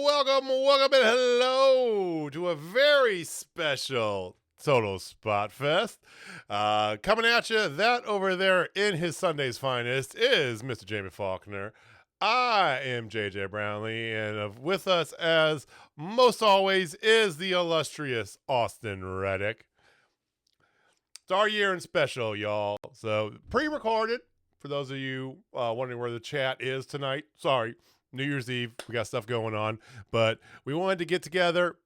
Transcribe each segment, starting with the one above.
welcome, and hello to a very special Total Spotfest. Coming at you, that over there in his Sunday's finest is Mr. Jamie Faulkner. I am JJ Brownlee, and with us, as most always, is the illustrious Austin Reddick. It's our year in special, y'all. So, pre-recorded, for those of you wondering where the chat is tonight. Sorry, New Year's Eve. We got stuff going on. But we wanted to get together,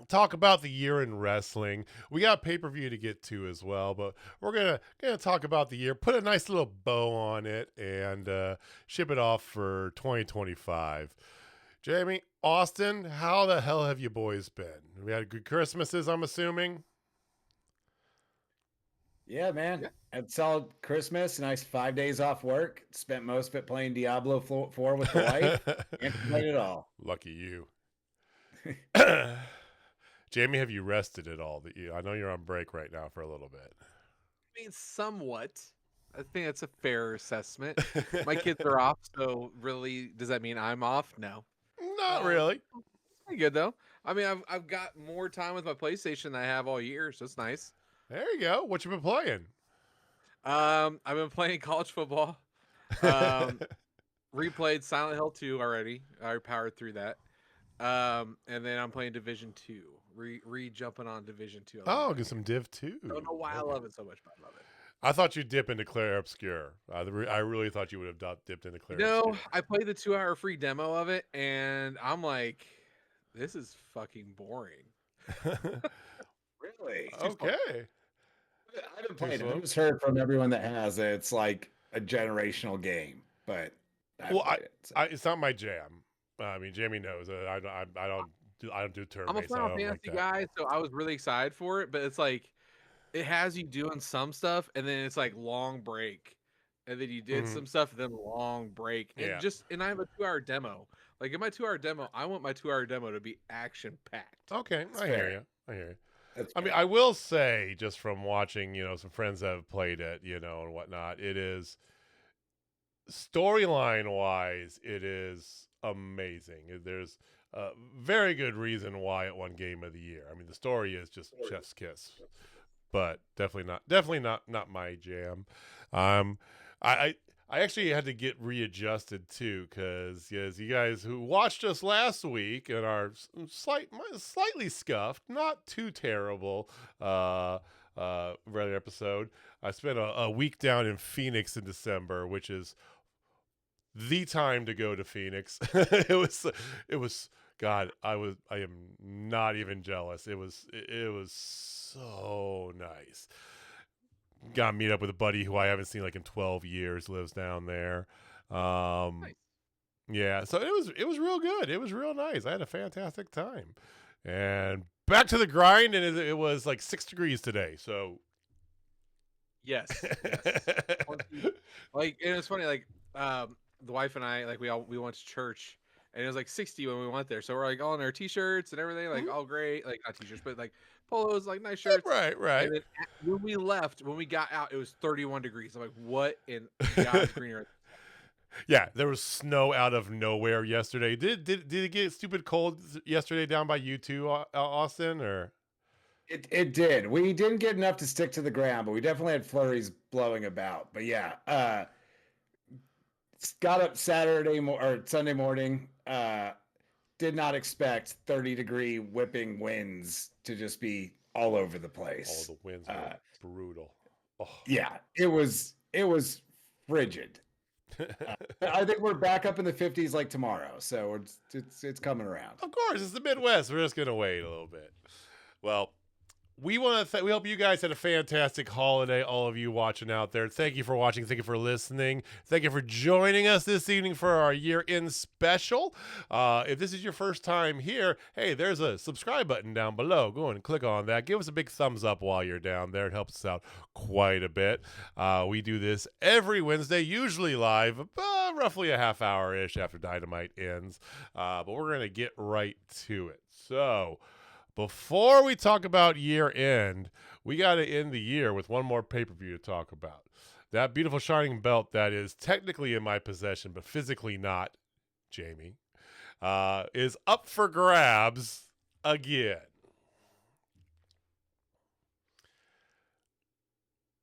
talk about the year in wrestling. We got pay-per-view to get to as well, but we're gonna talk about the year, put a nice little bow on it, and ship it off for 2025. Jamie, Austin, how the hell have you boys been? We had good Christmases, I'm assuming. Yeah, man. Had solid Christmas, nice 5 days off work. Spent most of it playing Diablo 4 with the wife. Can't complain at all. Lucky you. Jamie, have you rested at all? I know you're on break right now for a little bit. I mean, somewhat. I think that's a fair assessment. My kids are off, so really, does that mean I'm off? No. Not really. Pretty good though. I mean, I've got more time with my PlayStation than I have all year, so it's nice. There you go. What you been playing? I've been playing college football. Replayed Silent Hill 2 already. I powered through that. And then I'm playing Division 2. Jumping on Division 2. Oh, get some Div 2. I don't know why I love it so much, but I love it. I thought you'd dip into Claire Obscure. I really thought you would have dipped into Claire No, Obscure. I played the 2-hour free demo of it, and I'm like, this is fucking boring. Really? Okay. I haven't played it. I've just heard from everyone that has it. It's like a generational game, but it's not my jam. I mean, Jamie knows. I don't do turn. I'm a Final Fantasy guy, so I was really excited for it. But it's like it has you doing some stuff, and then it's like long break, and then you did some stuff, and then long break, and and I have a 2-hour demo. Like in my 2-hour demo, I want my 2-hour demo to be action packed. Okay, I hear you. I mean, I will say, just from watching, some friends that have played it, and whatnot, it is storyline wise, it is amazing. There's a very good reason why it won Game of the Year. I mean, the story is just chef's kiss, but definitely not my jam. I actually had to get readjusted too, because you guys who watched us last week and are slightly scuffed, not too terrible, regular episode. I spent a week down in Phoenix in December, which is the time to go to Phoenix. It was God. I am not even jealous. It was so nice. Got to meet up with a buddy who I haven't seen like in 12 years, lives down there. Nice. Yeah, so it was real good. It was real nice. I had a fantastic time. And back to the grind, and it was like 6 degrees today. So yes. Like, and it's funny, like the wife and I, like we went to church, and it was like 60 when we went there. So we're like all in our t-shirts and everything, like all great, like not t-shirts, but like polos, like nice shirts. Right. And then when we got out, it was 31 degrees. I'm like, what in God's green earth? Yeah, there was snow out of nowhere yesterday. Did it get stupid cold yesterday down by you too, Austin? Or it did. We didn't get enough to stick to the ground, but we definitely had flurries blowing about. But yeah, got up Sunday morning. Did not expect 30-degree whipping winds to just be all over the place. Oh, the winds were brutal. Oh. Yeah, it was frigid. I think we're back up in the 50s like tomorrow, so it's coming around. Of course, it's the Midwest. We're just gonna wait a little bit. Well, we hope you guys had a fantastic holiday, all of you watching out there. Thank you for watching. Thank you for listening. Thank you for joining us this evening for our year-end special. If this is your first time here, hey, there's a subscribe button down below. Go and click on that. Give us a big thumbs up while you're down there. It helps us out quite a bit. We do this every Wednesday, usually live, roughly a half hour-ish after Dynamite ends. But we're going to get right to it. So before we talk about year end, we got to end the year with one more pay-per-view to talk about. That beautiful shining belt that is technically in my possession, but physically not, Jamie. is up for grabs again.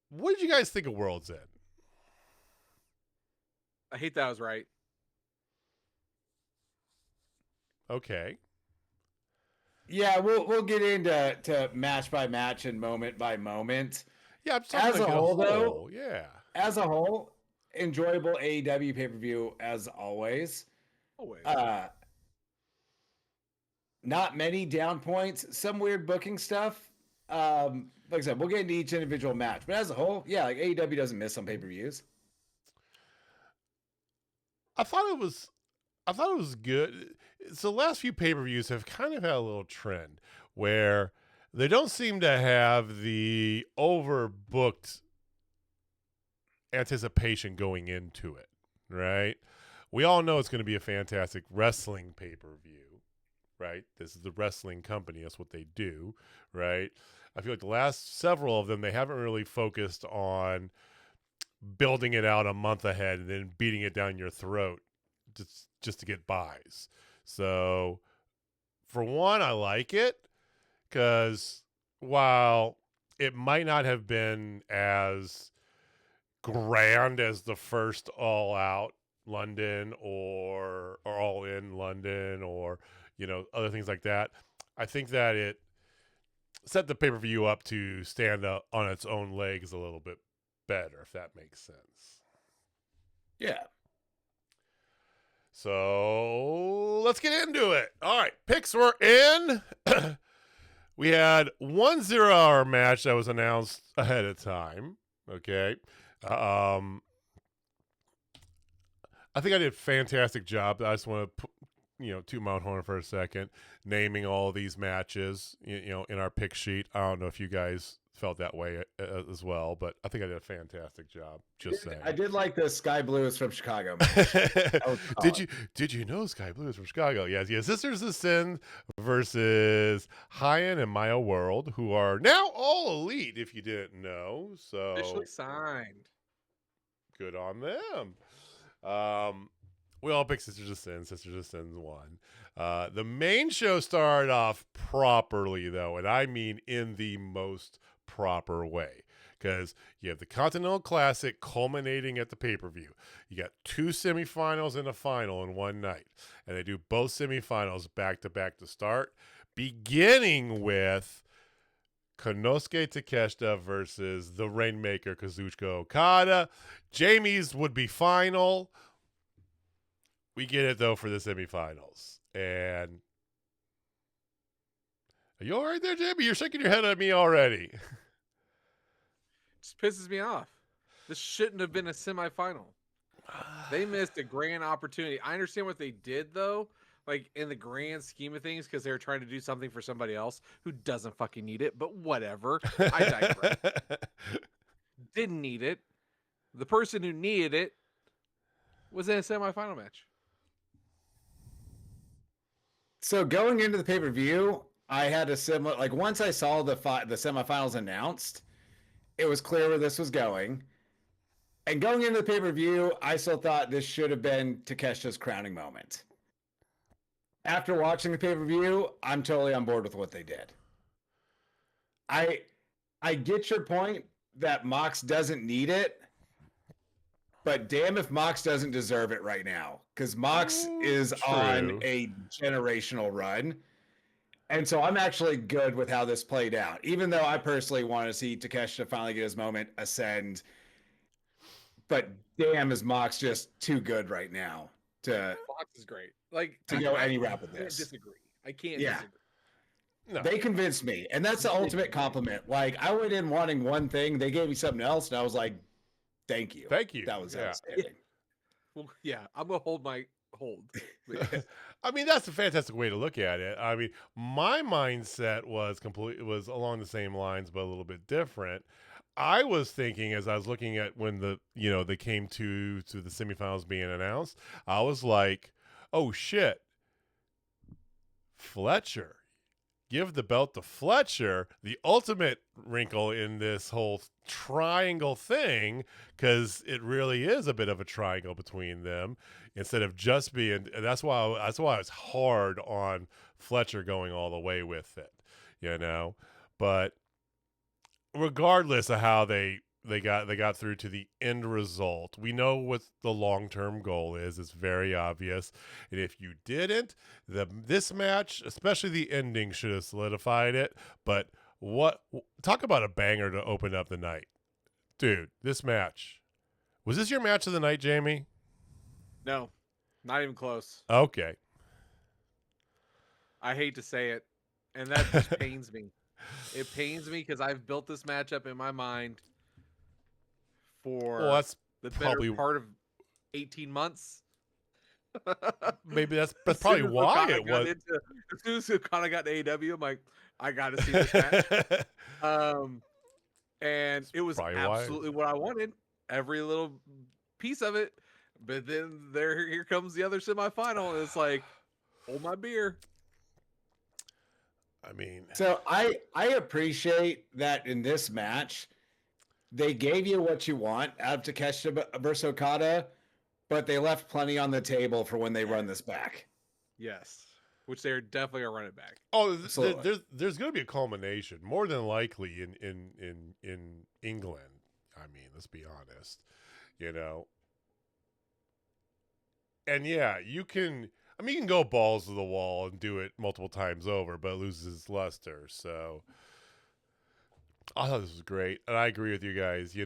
What did you guys think of World's End? I hate that I was right. Okay. Yeah, we'll get into match by match and moment by moment. Yeah, I'm talking as like a whole, though. Yeah. As a whole, enjoyable AEW pay-per-view as always. Always. Not many down points, some weird booking stuff. Like I said, we'll get into each individual match, but as a whole, yeah, like AEW doesn't miss on pay-per-views. I thought it was good. So the last few pay-per-views have kind of had a little trend where they don't seem to have the overbooked anticipation going into it, right? We all know it's going to be a fantastic wrestling pay-per-view, right? This is the wrestling company. That's what they do, right? I feel like the last several of them, they haven't really focused on building it out a month ahead and then beating it down your throat just to get buys. So for one, I like it because while it might not have been as grand as the first All Out London or All In London or other things like that, I think that it set the pay-per-view up to stand up on its own legs a little bit better, if that makes sense. Yeah. So let's get into it. All right, picks were in. We had 1 0-hour match that was announced ahead of time. Okay. I think I did a fantastic job. I just want to toot my own horn for a second, naming all these matches, in our pick sheet. I don't know if you guys felt that way as well, but I think I did a fantastic job. Just saying. I did like the Sky Blue is from Chicago. Did you know Sky Blue is from Chicago? Yes. Sisters of Sin versus Hyan and Maya World, who are now all elite. If you didn't know, so officially signed. Good on them. We all picked Sisters of Sin. Sisters of Sin won. The main show started off properly, though, and I mean in the most proper way. Because you have the Continental Classic culminating at the pay-per-view. You got 2 semifinals and a final in one night. And they do both semifinals back-to-back to start, beginning with Konosuke Takeshita versus the Rainmaker Kazuchika Okada. Jamie's would-be final. We get it, though, for the semifinals. And are you all right there, Jamie? You're shaking your head at me already. Just pisses me off. This shouldn't have been a semifinal. They missed a grand opportunity. I understand what they did, though, like in the grand scheme of things, because they were trying to do something for somebody else who doesn't fucking need it, but whatever. I digress. Didn't need it. The person who needed it was in a semifinal match. So going into the pay-per-view, I had a similar, like once I saw the semifinals announced, it was clear where this was going. And going into the pay-per-view, I still thought this should have been Takeshita's crowning moment. After watching the pay-per-view, I'm totally on board with what they did. I get your point that Mox doesn't need it, but damn if Mox doesn't deserve it right now, because Mox is on a generational run. And so I'm actually good with how this played out, even though I personally want to see Takeshita finally get his moment, ascend. But damn, is Mox just too good right now to Mox is great. Like to go any route with this. I can't disagree. No. They convinced me, and that's the ultimate compliment. Like I went in wanting one thing, they gave me something else, and I was like, "Thank you, thank you." That was outstanding. Well, yeah, I'm gonna hold my hold. I mean, that's a fantastic way to look at it. I mean, my mindset was along the same lines, but a little bit different. I was thinking as I was looking at when they came to the semifinals being announced, I was like, oh shit, Fletcher, give the belt to Fletcher, the ultimate wrinkle in this whole triangle thing, because it really is a bit of a triangle between them instead of just being. And that's why I was hard on Fletcher going all the way with it, But regardless of how they got through to the end result, we know what the long-term goal is. It's very obvious. And if you didn't, this match, especially the ending, should have solidified it. But talk about a banger to open up the night. Dude, this match. Was this your match of the night, Jamie? No, not even close. Okay. I hate to say it, and that just pains me. It pains me because I've built this matchup in my mind for that's the probably better part of 18 months. Maybe that's probably why it was. As soon as Okada got to AEW, I'm like, I got to see this match. And it was absolutely what I wanted. Every little piece of it. But then here comes the other semifinal, and it's like, hold my beer. I mean, so I appreciate that in this match, they gave you what you want out of Takeshita versus Okada, but they left plenty on the table for when they run this back. Yes, which they're definitely gonna run it back. Oh, there's going to be a culmination, more than likely in England. I mean, let's be honest, And yeah, you can go balls to the wall and do it multiple times over, but it loses luster. So I thought this was great, and I agree with you guys.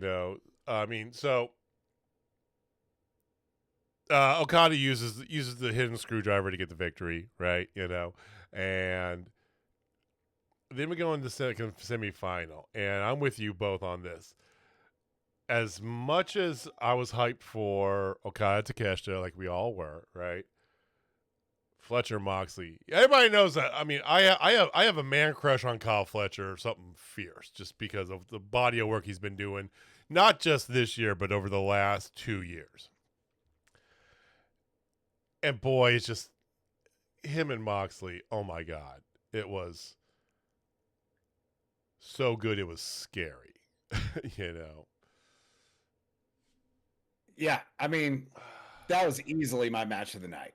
Okada uses the hidden screwdriver to get the victory, right? And then we go into the second semifinal, and I'm with you both on this. As much as I was hyped for Okada Takeshita, like we all were, right? Fletcher Moxley. Everybody knows that. I mean, I have a man crush on Kyle Fletcher, something fierce, just because of the body of work he's been doing, not just this year, but over the last 2 years. And boy, it's just him and Moxley. Oh my God, it was so good. It was scary, Yeah, I mean, that was easily my match of the night.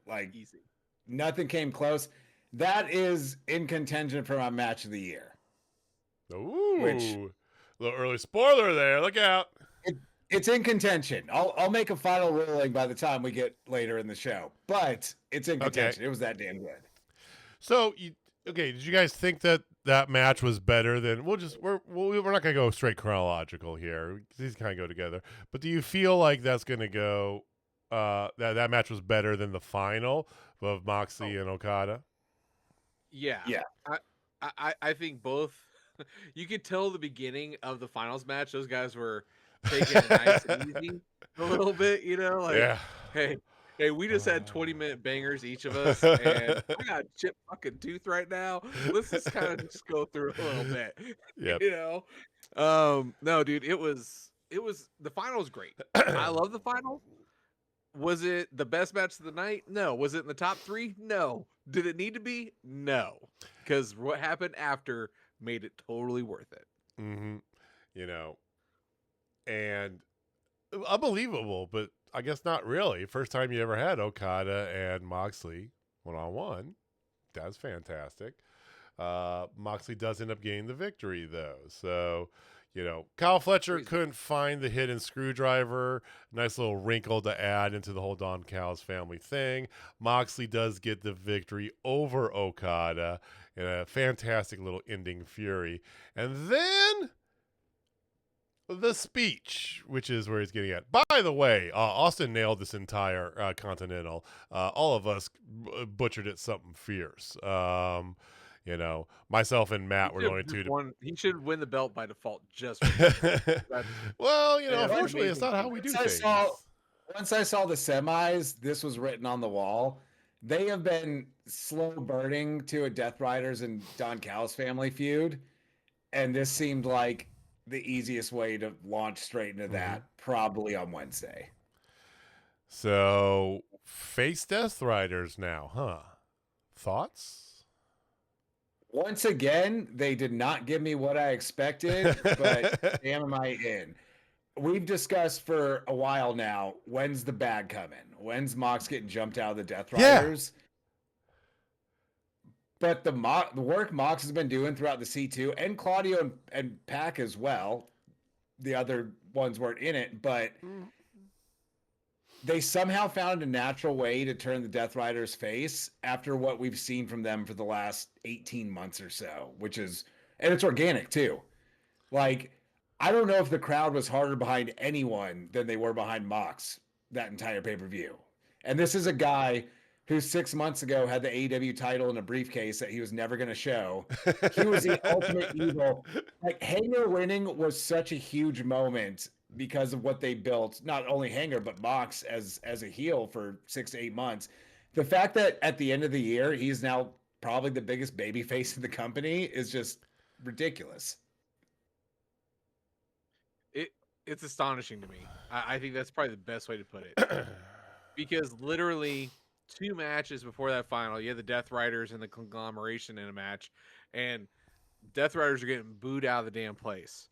Like, easy. Nothing came close. That is in contention for my match of the year. Ooh, little early spoiler there. Look out. It's in contention. I'll make a final ruling by the time we get later in the show, but it's in contention. Okay. It was that damn good. So, did you guys think that match was better than? We're not gonna go straight chronological here. These kind of go together. But do you feel like that's gonna go? That match was better than the final of Moxley and Okada? Yeah. I think both. You could tell the beginning of the finals match, those guys were taking it nice and easy a little bit, yeah. Hey, we just had 20-minute bangers, each of us, and I got a chipped fucking tooth right now. Let's just kind of just go through a little bit, No, dude, it was the final was great. I love the final. Was it the best match of the night? No. Was it in the top 3? No. Did it need to be? No. Because what happened after made it totally worth it. Mm-hmm. And unbelievable, but I guess not really. First time you ever had Okada and Moxley one-on-one. That's fantastic. Moxley does end up getting the victory, though. So, Kyle Fletcher couldn't find the hidden screwdriver. Nice little wrinkle to add into the whole Don Callis family thing. Moxley does get the victory over Okada in a fantastic little ending fury. And then the speech, which is where he's getting at. By the way, Austin nailed this entire Continental. All of us butchered it something fierce. Myself and Matt were going to. He should win the belt by default. Just well, unfortunately, it's not how we do things. Once I saw the semis, this was written on the wall. They have been slow burning to a Death Riders and Don Callis family feud, and this seemed like the easiest way to launch straight into that, probably on Wednesday. So, face Death Riders now, huh? Thoughts? Once again, they did not give me what I expected, but damn, am I in. We've discussed for a while now, when's the bag coming? When's Mox getting jumped out of the Death Riders? Yeah. But the work Mox has been doing throughout the C2, and Claudio and Pac as well, the other ones weren't in it, but they somehow found a natural way to turn the Death Riders face after what we've seen from them for the last 18 months or so, and it's organic too. Like, I don't know if the crowd was harder behind anyone than they were behind Mox that entire pay-per-view. And this is a guy who 6 months ago had the AEW title in a briefcase that he was never going to show. He was the ultimate evil. Like, Hanger winning was such a huge moment because of what they built, not only Hanger, but Mox as a heel for 6 to 8 months. The fact that at the end of the year, he's now probably the biggest babyface in the company is just ridiculous. It's astonishing to me. I think that's probably the best way to put it. Because literally 2 matches before that final, you had the Death Riders and the Conglomeration in a match, and Death Riders are getting booed out of the damn place.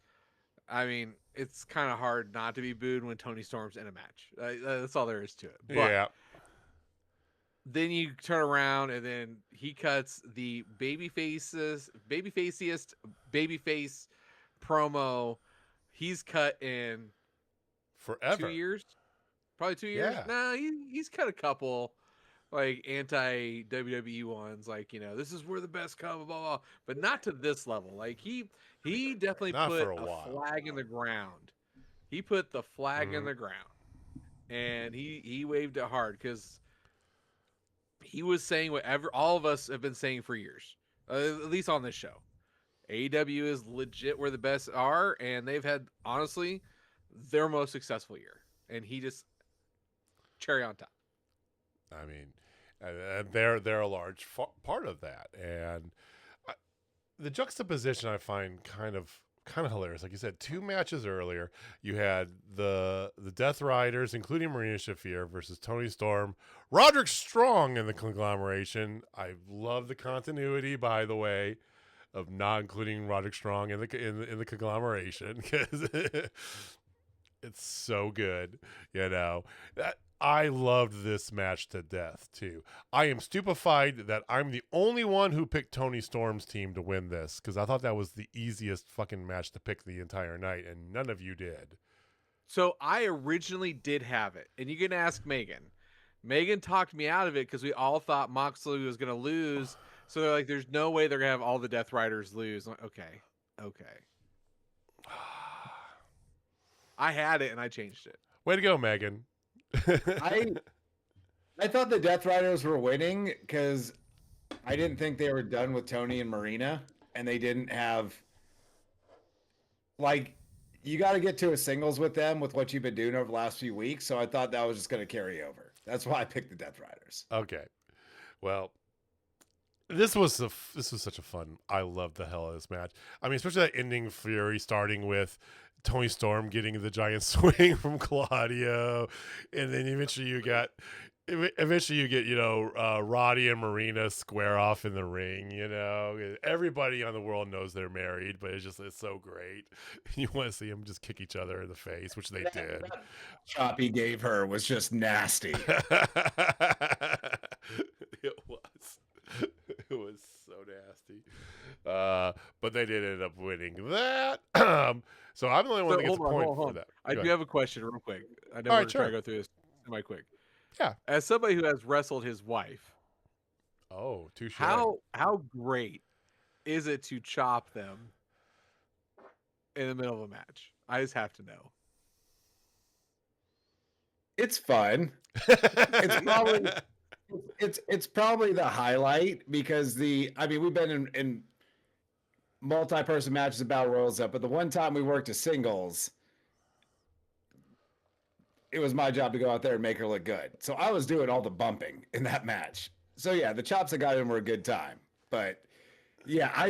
I mean, it's kind of hard not to be booed when Tony Storm's in a match. That's all there is to it. But yeah. Then you turn around and then he cuts the babyface promo he's cut in forever. 2 years, probably 2 years. Yeah. No, he's cut a couple like anti WWE ones, like, you know, this is where the best come, blah, blah, blah, but not to this level. Like he definitely put a flag in the ground. He put the flag in the ground, and he waved it hard because he was saying whatever all of us have been saying for years, at least on this show. AEW is legit where the best are, and they've had, honestly, their most successful year. And he just cherry on top. I mean, they're a large part of that, and the juxtaposition I find kind of hilarious. Like you said, 2 matches earlier, you had the Death Riders, including Marina Shafir, versus Tony Storm, Roderick Strong in the Conglomeration. I love the continuity, by the way, of not including Roderick Strong in the Conglomeration, because it's so good, you know. I loved this match to death too. I am stupefied that I'm the only one who picked Tony Storm's team to win this, because I thought that was the easiest fucking match to pick the entire night, and none of you did. So I originally did have it, and you can ask Megan. Megan talked me out of it because we all thought Moxley was going to lose. So they're like, there's no way they're going to have all the Death Riders lose. I'm like, okay. I had it, and I changed it. Way to go, Megan. I thought the Death Riders were winning because I didn't think they were done with Tony and Marina, and they didn't have, like, you got to get to a singles with them with what you've been doing over the last few weeks. So I thought that was just going to carry over. That's why I picked the Death Riders. Okay, well, this was such a fun. I loved the hell of this match. I mean, especially that ending Fury, starting with Tony Storm getting the giant swing from Claudio, and then eventually you get, you know, Roddy and Marina square off in the ring. You know, everybody on the world knows they're married, but it's so great. You want to see them just kick each other in the face, which they did. That chop he gave her was just nasty. It was so nasty. But they did end up winning that. So I'm the only one that gets a point for that. I do have a question real quick. I know we're trying to go through this semi-quick. Yeah. As somebody who has wrestled his wife. Oh, touche. How great is it to chop them in the middle of a match? I just have to know. It's fun. It's probably the highlight because we've been in multi-person matches of Battle Royals up, but the one time we worked a singles, it was my job to go out there and make her look good. So I was doing all the bumping in that match. So yeah, the chops I got in were a good time. But yeah,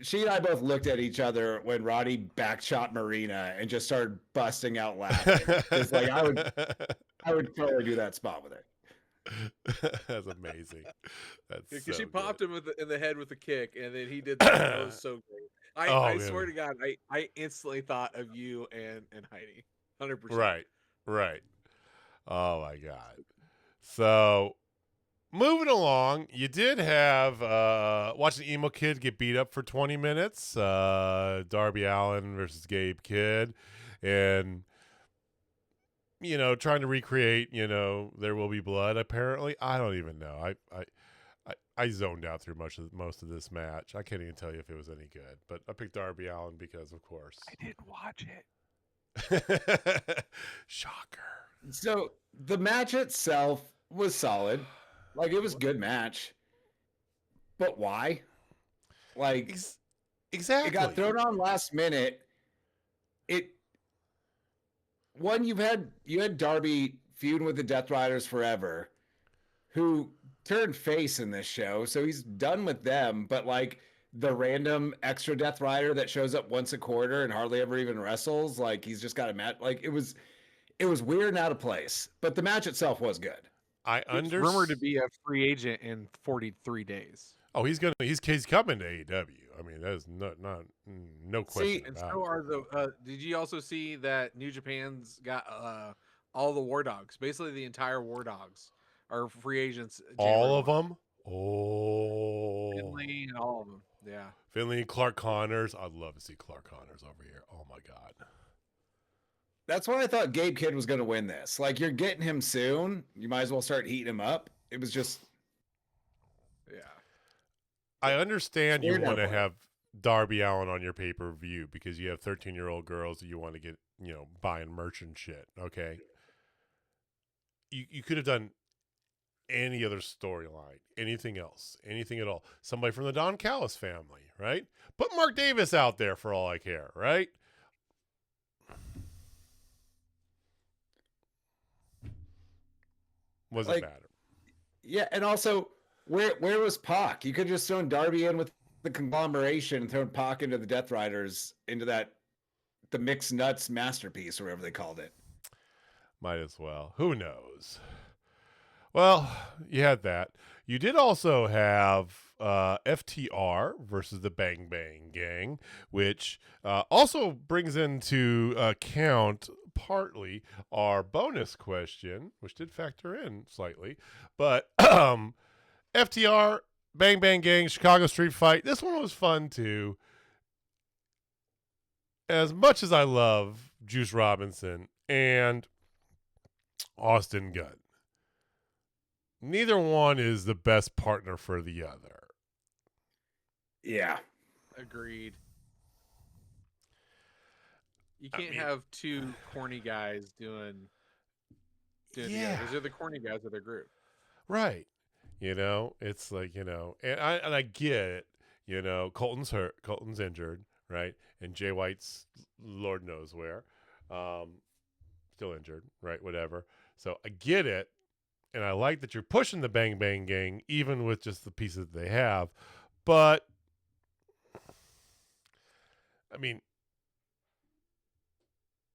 she and I both looked at each other when Roddy backshot Marina and just started busting out laughing. It's like I would totally do that spot with her. That's amazing. That's Because so she popped good. him in the head with a kick, and then he did that. That was so great. Oh, I man. swear to God, I instantly thought of you and Heidi, 100%. Right. Oh my God. So moving along, you did have watching Emo Kid get beat up for 20 minutes. Darby Allin versus Gabe Kidd, and trying to recreate, There Will Be Blood. Apparently, I don't even know. I zoned out through most of this match. I can't even tell you if it was any good, but I picked Darby Allin because, of course, I didn't watch it. Shocker. So the match itself was solid. Like, it was a good match. But why? Like, Exactly. it got thrown on last minute. You had Darby feuding with the Death Riders forever, who turned face in this show, so he's done with them. But like the random extra Death Rider that shows up once a quarter and hardly ever even wrestles, like he's just got a match. Like it was weird and out of place. But the match itself was good. It's rumored to be a free agent in 43 days. Oh, he's coming to AEW. I mean, there's no question And about so it. are the. Did you also see that New Japan's got all the War Dogs? Basically, the entire War Dogs are free agents. All of them? Oh. Finley and all of them. Yeah. Finley and Clark Connors. I'd love to see Clark Connors over here. Oh my God. That's why I thought Gabe Kidd was going to win this. Like, you're getting him soon. You might as well start heating him up. It was just. Yeah. I understand you want to have Darby Allin on your pay-per-view because you have 13-year-old girls that you want to get, buying merch and shit. Okay. You could have done any other storyline, anything else, anything at all. Somebody from the Don Callis family, right? Put Mark Davis out there for all I care, right? What does it matter? Yeah, and also, where was Pac? You could have just thrown Darby in with the conglomeration and thrown Pac into the Death Riders, into the Mixed Nuts masterpiece, or whatever they called it. Might as well. Who knows? Well, you had that. You did also have FTR versus the Bang Bang Gang, which also brings into account partly our bonus question, which did factor in slightly. But FTR, Bang Bang Gang, Chicago Street Fight. This one was fun too. As much as I love Juice Robinson and Austin Gunn, neither one is the best partner for the other. Yeah. Agreed. You can't have two corny guys doing yeah. Those are the corny guys of their group. Right. It's like, and I get it. Colton's hurt. Colton's injured, right? And Jay White's Lord knows where. Still injured, right? Whatever. So I get it. And I like that you're pushing the Bang Bang Gang, even with just the pieces they have. But, I mean,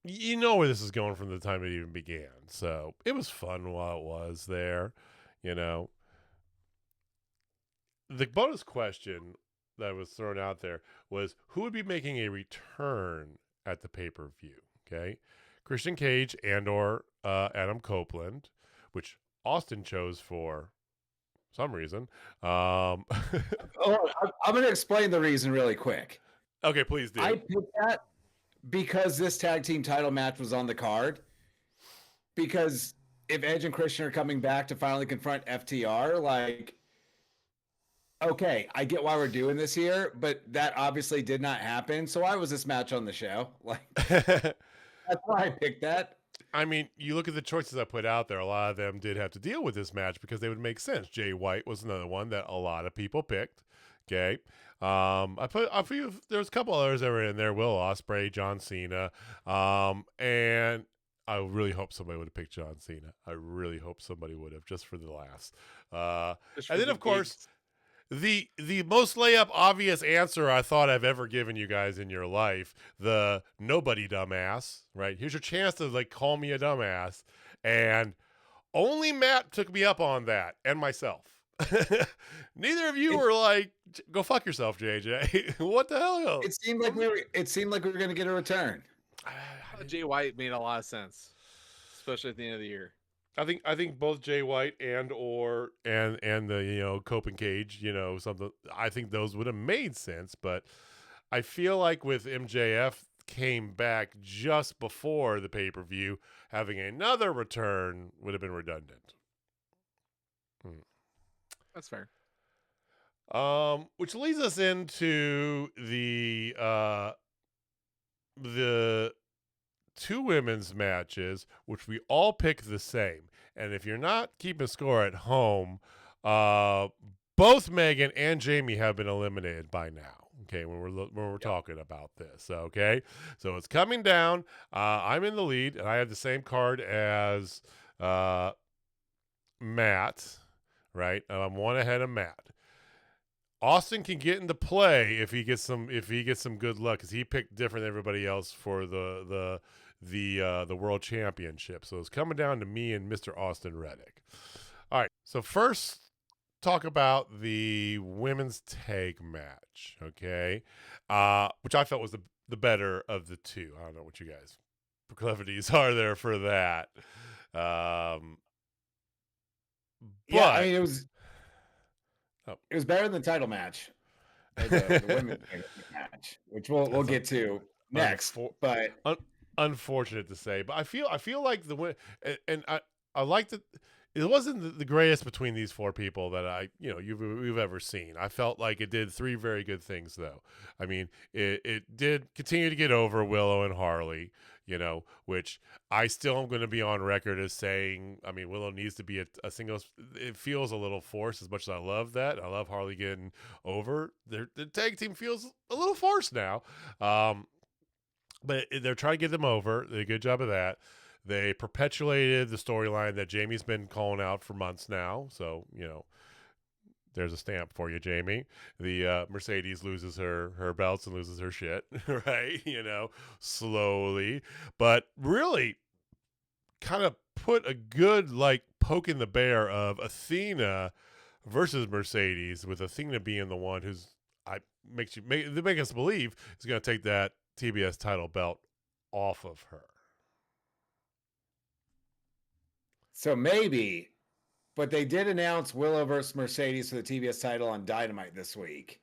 you know where this is going from the time it even began. So it was fun while it was there, The bonus question that was thrown out there was who would be making a return at the pay-per-view, okay? Christian Cage and or Adam Copeland, which Austin chose for some reason. I'm going to explain the reason really quick. Okay, please do. I picked that because this tag team title match was on the card. Because if Edge and Christian are coming back to finally confront FTR, like, okay, I get why we're doing this here, but that obviously did not happen. So why was this match on the show? Like, that's why I picked that. I mean, you look at the choices I put out there, a lot of them did have to deal with this match because they would make sense. Jay White was another one that a lot of people picked. Okay. I put a few, there's a couple others that were in there, Will Ospreay, John Cena. And I really hope somebody would have picked John Cena. I really hope somebody would have, just for the laughs. And then, of course, the most layup obvious answer I thought I've ever given you guys in your life, the nobody dumbass, right? Here's your chance to call me a dumbass. And Only Matt took me up on that, and myself. Neither of you were like, "Go fuck yourself, JJ." What the hell? It seemed like we were going to get a return. Jay White made a lot of sense, especially at the end of the year. I think both Jay White and the Cope and Cage, something. I think those would have made sense, but I feel like with MJF came back just before the pay-per-view, having another return would have been redundant. That's fair. Which leads us into the two women's matches, which we all pick the same. And if you're not keeping score at home, both Megan and Jamie have been eliminated by now. Okay, when we're talking about this, okay, so it's coming down. I'm in the lead, and I have the same card as Matt. Right, I'm one ahead of Matt. Austin can get into play if he gets some good luck, because he picked different than everybody else for the World Championship. So it's coming down to me and Mr. Austin Reddick. All right, so first talk about the women's tag match, okay, which I felt was the better of the two. I don't know what you guys' proclivities are there for that. Yeah, I mean, it was better than the title match, the women's match, which we'll get to next. But unfortunate to say, but I feel like and I like that it wasn't the greatest between these four people that we've ever seen. I felt like it did three very good things, though. I mean, it did continue to get over Willow and Harley, which I still am going to be on record as saying, I mean, Willow needs to be a single. It feels a little forced, as much as I love that. I love Harley getting over. The tag team feels a little forced now. But they're trying to get them over. They did a good job of that. They perpetuated the storyline that Jamie's been calling out for months now. So, there's a stamp for you, Jamie. The Mercedes loses her belts and loses her shit, right? Slowly. But really kind of put a good, poke in the bear of Athena versus Mercedes, with Athena being the one who's they make us believe is going to take that TBS title belt off of her. So maybe, but they did announce Willow versus Mercedes for the TBS title on Dynamite this week.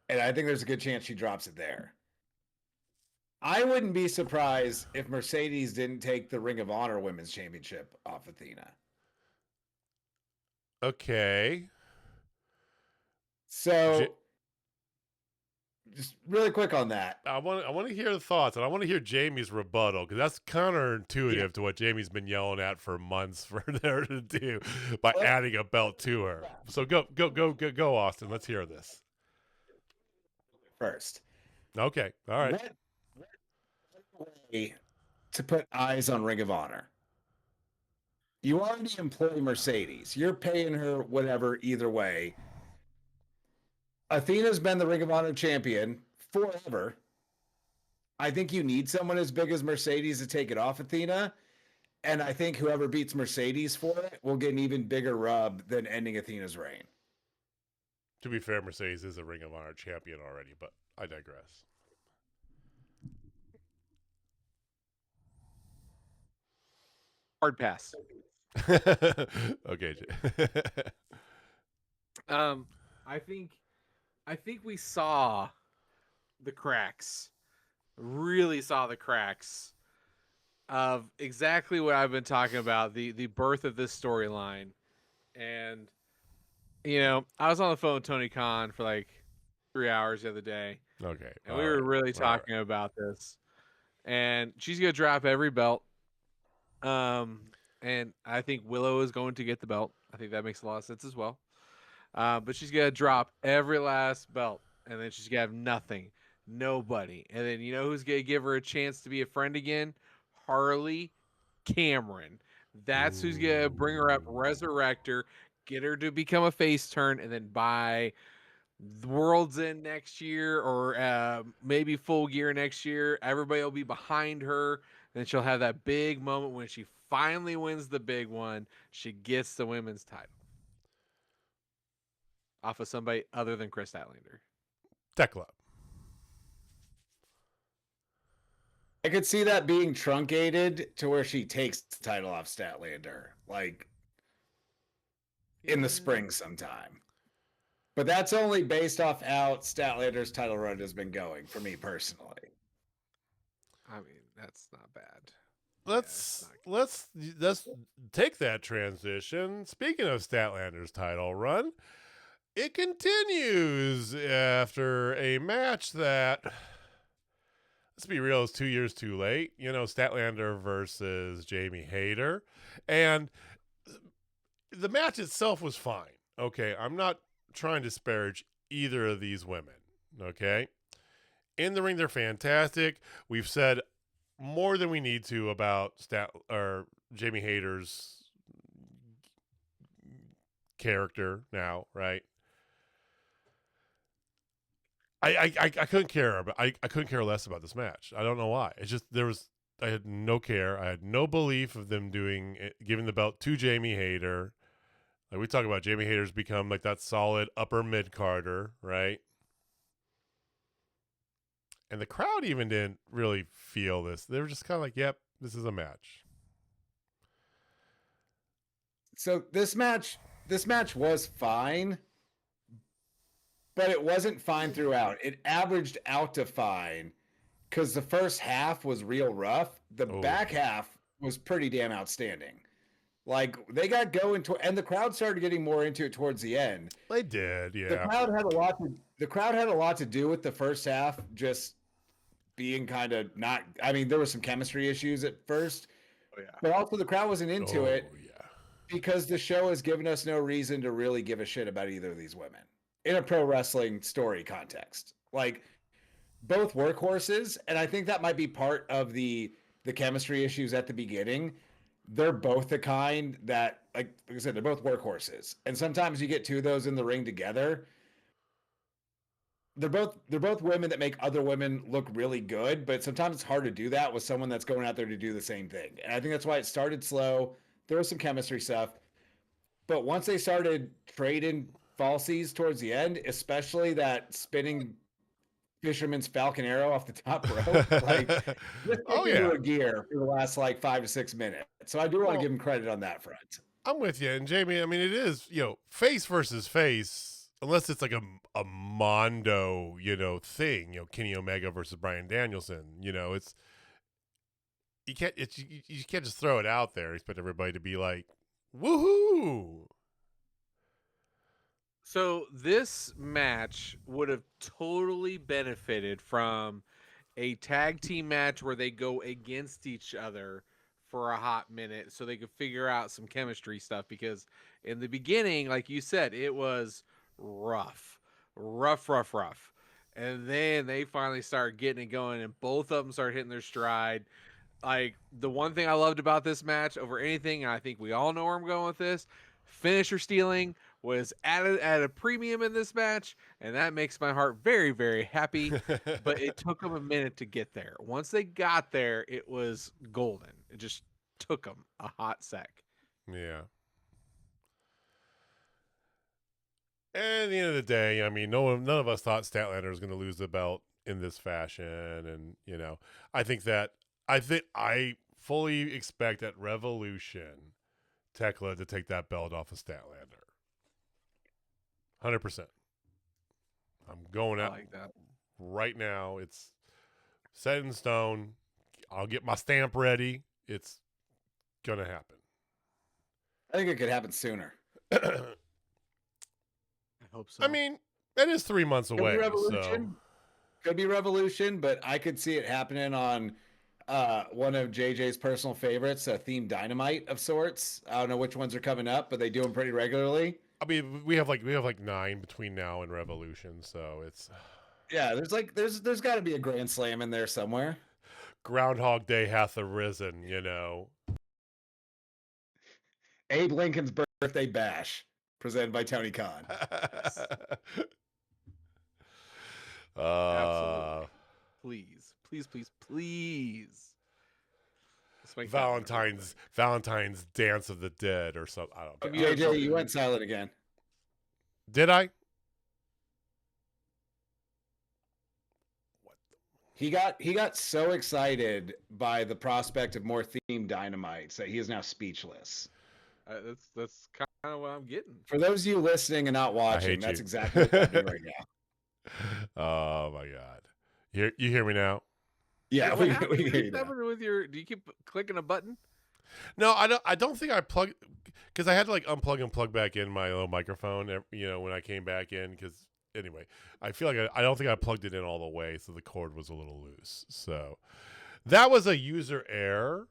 And I think there's a good chance she drops it there. I wouldn't be surprised if Mercedes didn't take the Ring of Honor Women's Championship off Athena. Okay. So just really quick on that. I want to hear the thoughts, and I want to hear Jamie's rebuttal, because that's counterintuitive to what Jamie's been yelling at for months for her to do by adding a belt to her. So go, Austin. Let's hear this first. Okay, all right. What way to put eyes on Ring of Honor? You already employ Mercedes. You're paying her whatever either way. Athena's been the Ring of Honor champion forever. I think you need someone as big as Mercedes to take it off Athena. And I think whoever beats Mercedes for it will get an even bigger rub than ending Athena's reign. To be fair, Mercedes is a Ring of Honor champion already, but I digress. Hard pass. Okay. I think we saw the cracks. Really saw the cracks of exactly what I've been talking about, the birth of this storyline. And I was on the phone with Tony Khan for like 3 hours the other day. Okay. And we were really talking about this. And she's gonna drop every belt. And I think Willow is going to get the belt. I think that makes a lot of sense as well. But she's gonna drop every last belt, and then she's gonna have nothing, nobody. And then who's gonna give her a chance to be a friend again? Harley Cameron. That's who's gonna bring her up, resurrect her, get her to become a face turn, and then by the World's End next year, or maybe Full Gear next year, everybody will be behind her. And she'll have that big moment when she finally wins the big one. She gets the women's title off of somebody other than Chris Statlander. Tekla. I could see that being truncated to where she takes the title off Statlander, like in the spring sometime. But that's only based off how Statlander's title run has been going for me personally. I mean, that's not bad. Let's take that transition. Speaking of Statlander's title run, it continues after a match that, let's be real, is 2 years too late. You know, Statlander versus Jamie Hayter. And the match itself was fine. Okay, I'm not trying to disparage either of these women. Okay? In the ring, they're fantastic. We've said more than we need to about Jamie Hayter's character now, right? I couldn't care, but I couldn't care less about this match. I don't know why. It's just I had no care. I had no belief of them giving the belt to Jamie Hayter. Like we talk about, Jamie Hayter's become like that solid upper mid carder, right? And the crowd even didn't really feel this. They were just kind of like, "Yep, this is a match." So this match was fine, but it wasn't fine throughout. It averaged out to fine because the first half was real rough. The back half was pretty damn outstanding. Like they got going and the crowd started getting more into it towards the end. They did, yeah. The crowd had a lot to do with the first half just being kind of not. I mean, there were some chemistry issues at first, but also the crowd wasn't into it because the show has given us no reason to really give a shit about either of these women in a pro wrestling story context. Like both workhorses, and I think that might be part of the chemistry issues at the beginning. They're both the kind that, like I said, they're both workhorses, and sometimes you get two of those in the ring together. They're both women that make other women look really good, but sometimes it's hard to do that with someone that's going out there to do the same thing. And I think that's why it started slow. There was some chemistry stuff, but once they started trading falsies towards the end, especially that spinning fisherman's falcon arrow off the top rope, like just into a gear for the last like 5 to 6 minutes. So I do want to give him credit on that front. I'm with you. And Jamie, I mean, it is, face versus face, unless it's like a Mondo, thing, Kenny Omega versus Bryan Danielson, it's, you can't just throw it out there and expect everybody to be like, woohoo. So this match would have totally benefited from a tag team match where they go against each other for a hot minute so they could figure out some chemistry stuff, because in the beginning, like you said, it was rough. And then they finally started getting it going and both of them started hitting their stride. Like the one thing I loved about this match over anything, and I think we all know where I'm going with this, finisher stealing was added at a premium in this match, and that makes my heart very, very happy. But it took them a minute to get there. Once they got there, it was golden. It just took them a hot sec. Yeah. And at the end of the day, I mean, none of us thought Statlander was going to lose the belt in this fashion, and I fully expect at Revolution Tekla to take that belt off of Statlander. 100%. I'm going out like that right now. It's set in stone. I'll get my stamp ready. It's gonna happen. I think it could happen sooner. I hope so. I mean, it is 3 months away. Could be Revolution, but I could see it happening on one of JJ's personal favorites, a Theme Dynamite of sorts. I don't know which ones are coming up, but they do them pretty regularly. I mean, we have like 9 between now and Revolution, so it's there's got to be a Grand Slam in there somewhere. Groundhog Day hath arisen, Abe Lincoln's birthday bash, presented by Tony Khan. Absolutely. Please. Valentine's Dance of the Dead or something. I don't know. JJ, you went silent again. Did I? He got so excited by the prospect of more themed dynamites that he is now speechless. That's kind of what I'm getting. For those of you listening and not watching, that's exactly what's happening right now. Oh my god! You hear me now? Yeah, we hear you now. With your, do you keep clicking a button? No, I don't think I plugged, because I had to like unplug and plug back in my little microphone. When I came back in, because anyway, I feel like I don't think I plugged it in all the way, so the cord was a little loose. So that was a user error.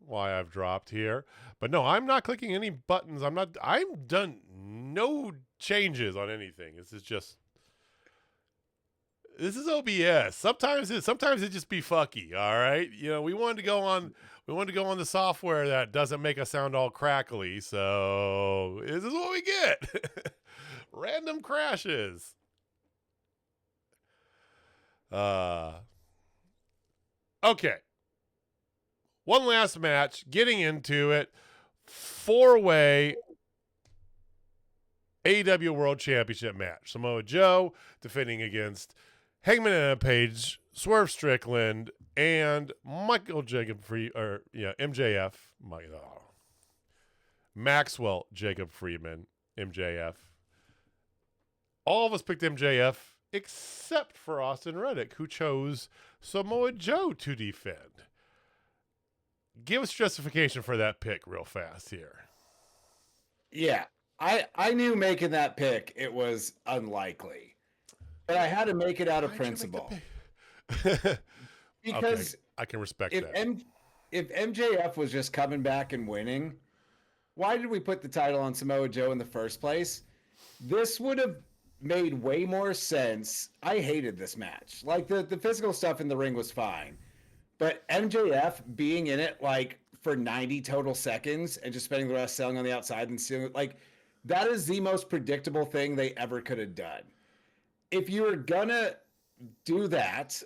Why I've dropped here, but no, I'm not clicking any buttons. I'm done no changes on anything. This is OBS. Sometimes it just be fucky. All right, we wanted to go on the software that doesn't make us sound all crackly. So this is what we get. Random crashes. Okay. One last match, getting into it. 4-way AEW World Championship match. Samoa Joe defending against Hangman Adam Page, Swerve Strickland, and MJF. Maxwell Jacob Freeman, MJF. All of us picked MJF except for Austin Reddick, who chose Samoa Joe to defend. Give us justification for that pick real fast here. Yeah, I knew making that pick it was unlikely, but I had to make it out of principle. Because okay, I can respect that. If MJF was just coming back and winning, why did we put the title on Samoa Joe in the first place? This would have made way more sense. I hated this match. Like the physical stuff in the ring was fine. But MJF being in it like for 90 total seconds and just spending the rest selling on the outside and stealing, like that is the most predictable thing they ever could have done. If you were gonna do that,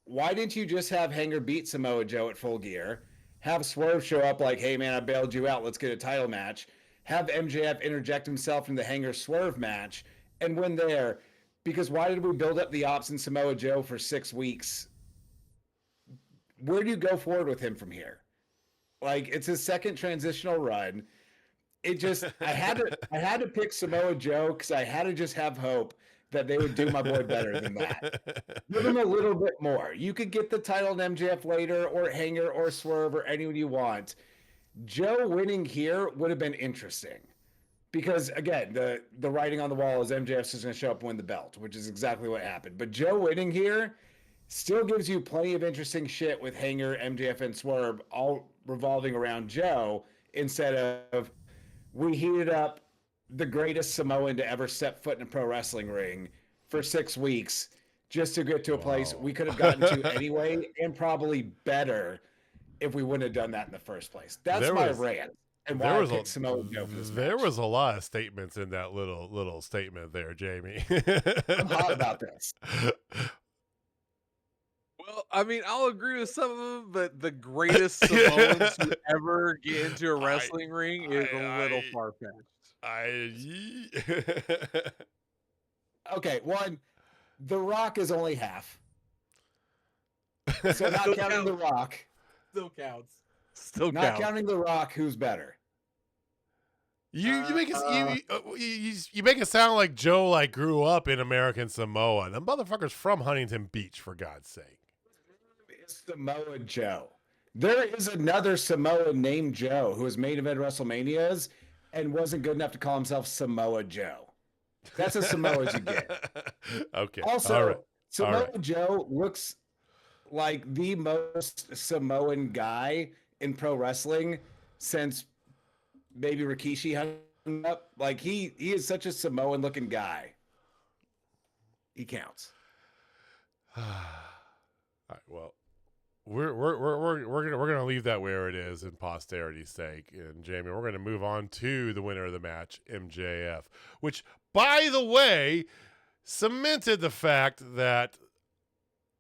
why didn't you just have Hanger beat Samoa Joe at Full Gear, have Swerve show up like, hey man, I bailed you out, let's get a title match, have MJF interject himself in the Hanger Swerve match and win there? Because why did we build up the ops in Samoa Joe for 6 weeks? Where do you go forward with him from here? Like, it's his second transitional run. It just, I had to pick Samoa Joe because I had to just have hope that they would do my boy better than that. Give him a little bit more. You could get the title in MJF later, or Hanger, or Swerve, or anyone you want. Joe winning here would have been interesting. Because, again, the writing on the wall is MJF's just going to show up and win the belt, which is exactly what happened. But Joe winning here still gives you plenty of interesting shit with Hanger, MJF, and Swerve all revolving around Joe, instead of we heated up the greatest Samoan to ever step foot in a pro wrestling ring for 6 weeks just to get to a place we could have gotten to anyway, and probably better if we wouldn't have done that in the first place. That's my rant. And why I picked Samoa Joe for this match. There was a lot of statements in that little statement there, Jamie. I'm hot about this. Well, I mean, I'll agree with some of them, but the greatest Samoans to ever get into a wrestling ring is a little far-fetched. Okay, one, The Rock is only half. So not counting The Rock. Still counts. Not counting The Rock, who's better? You make it sound like Joe like grew up in American Samoa. The motherfucker's from Huntington Beach, for God's sake. It's Samoa Joe. There is another Samoan named Joe who has main event WrestleManias and wasn't good enough to call himself Samoa Joe. That's as Samoa as you get. Okay. Also, Samoa Joe looks like the most Samoan guy in pro wrestling since maybe Rikishi hung up. Like he is such a Samoan looking guy. He counts. All right. Well, we're gonna leave that where it is in posterity's sake. And Jamie, we're gonna move on to the winner of the match, MJF, which, by the way, cemented the fact that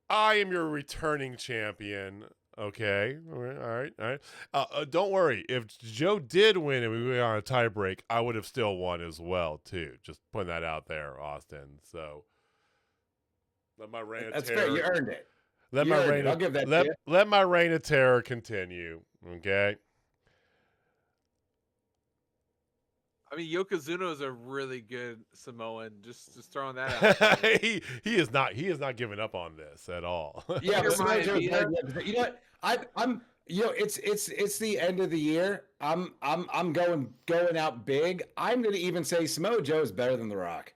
I am your returning champion. Okay. All right. Don't worry. If Joe did win and we went on a tie break, I would have still won as well, too. Just putting that out there, Austin. So let my reign of That's terror. fair. You earned it. Let You my earned reign it. of, I'll give that to you. let my reign of terror continue. Okay. I mean, Yokozuna is a really good Samoan. Just throwing that out there. he is not giving up on this at all. Yeah, but Samoa Samoa Joe's Joe, you know what? I'm it's the end of the year. I'm going out big. I'm gonna even say Samoa Joe is better than The Rock.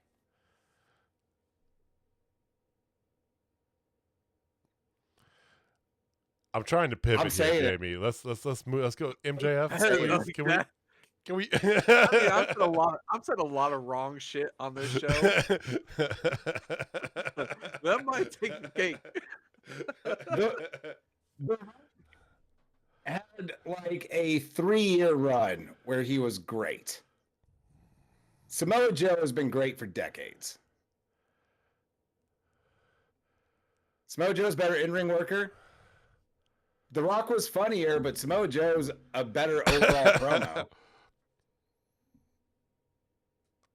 I'm trying to pivot I'm here, saying it. Jamie. Let's move. Let's go. MJF, please. Can we? I mean, I've said a lot of wrong shit on this show. That might take the cake. The had like a 3-year run where he was great. Samoa Joe has been great for decades. Samoa Joe's better in-ring worker. The Rock was funnier, but Samoa Joe's a better overall promo.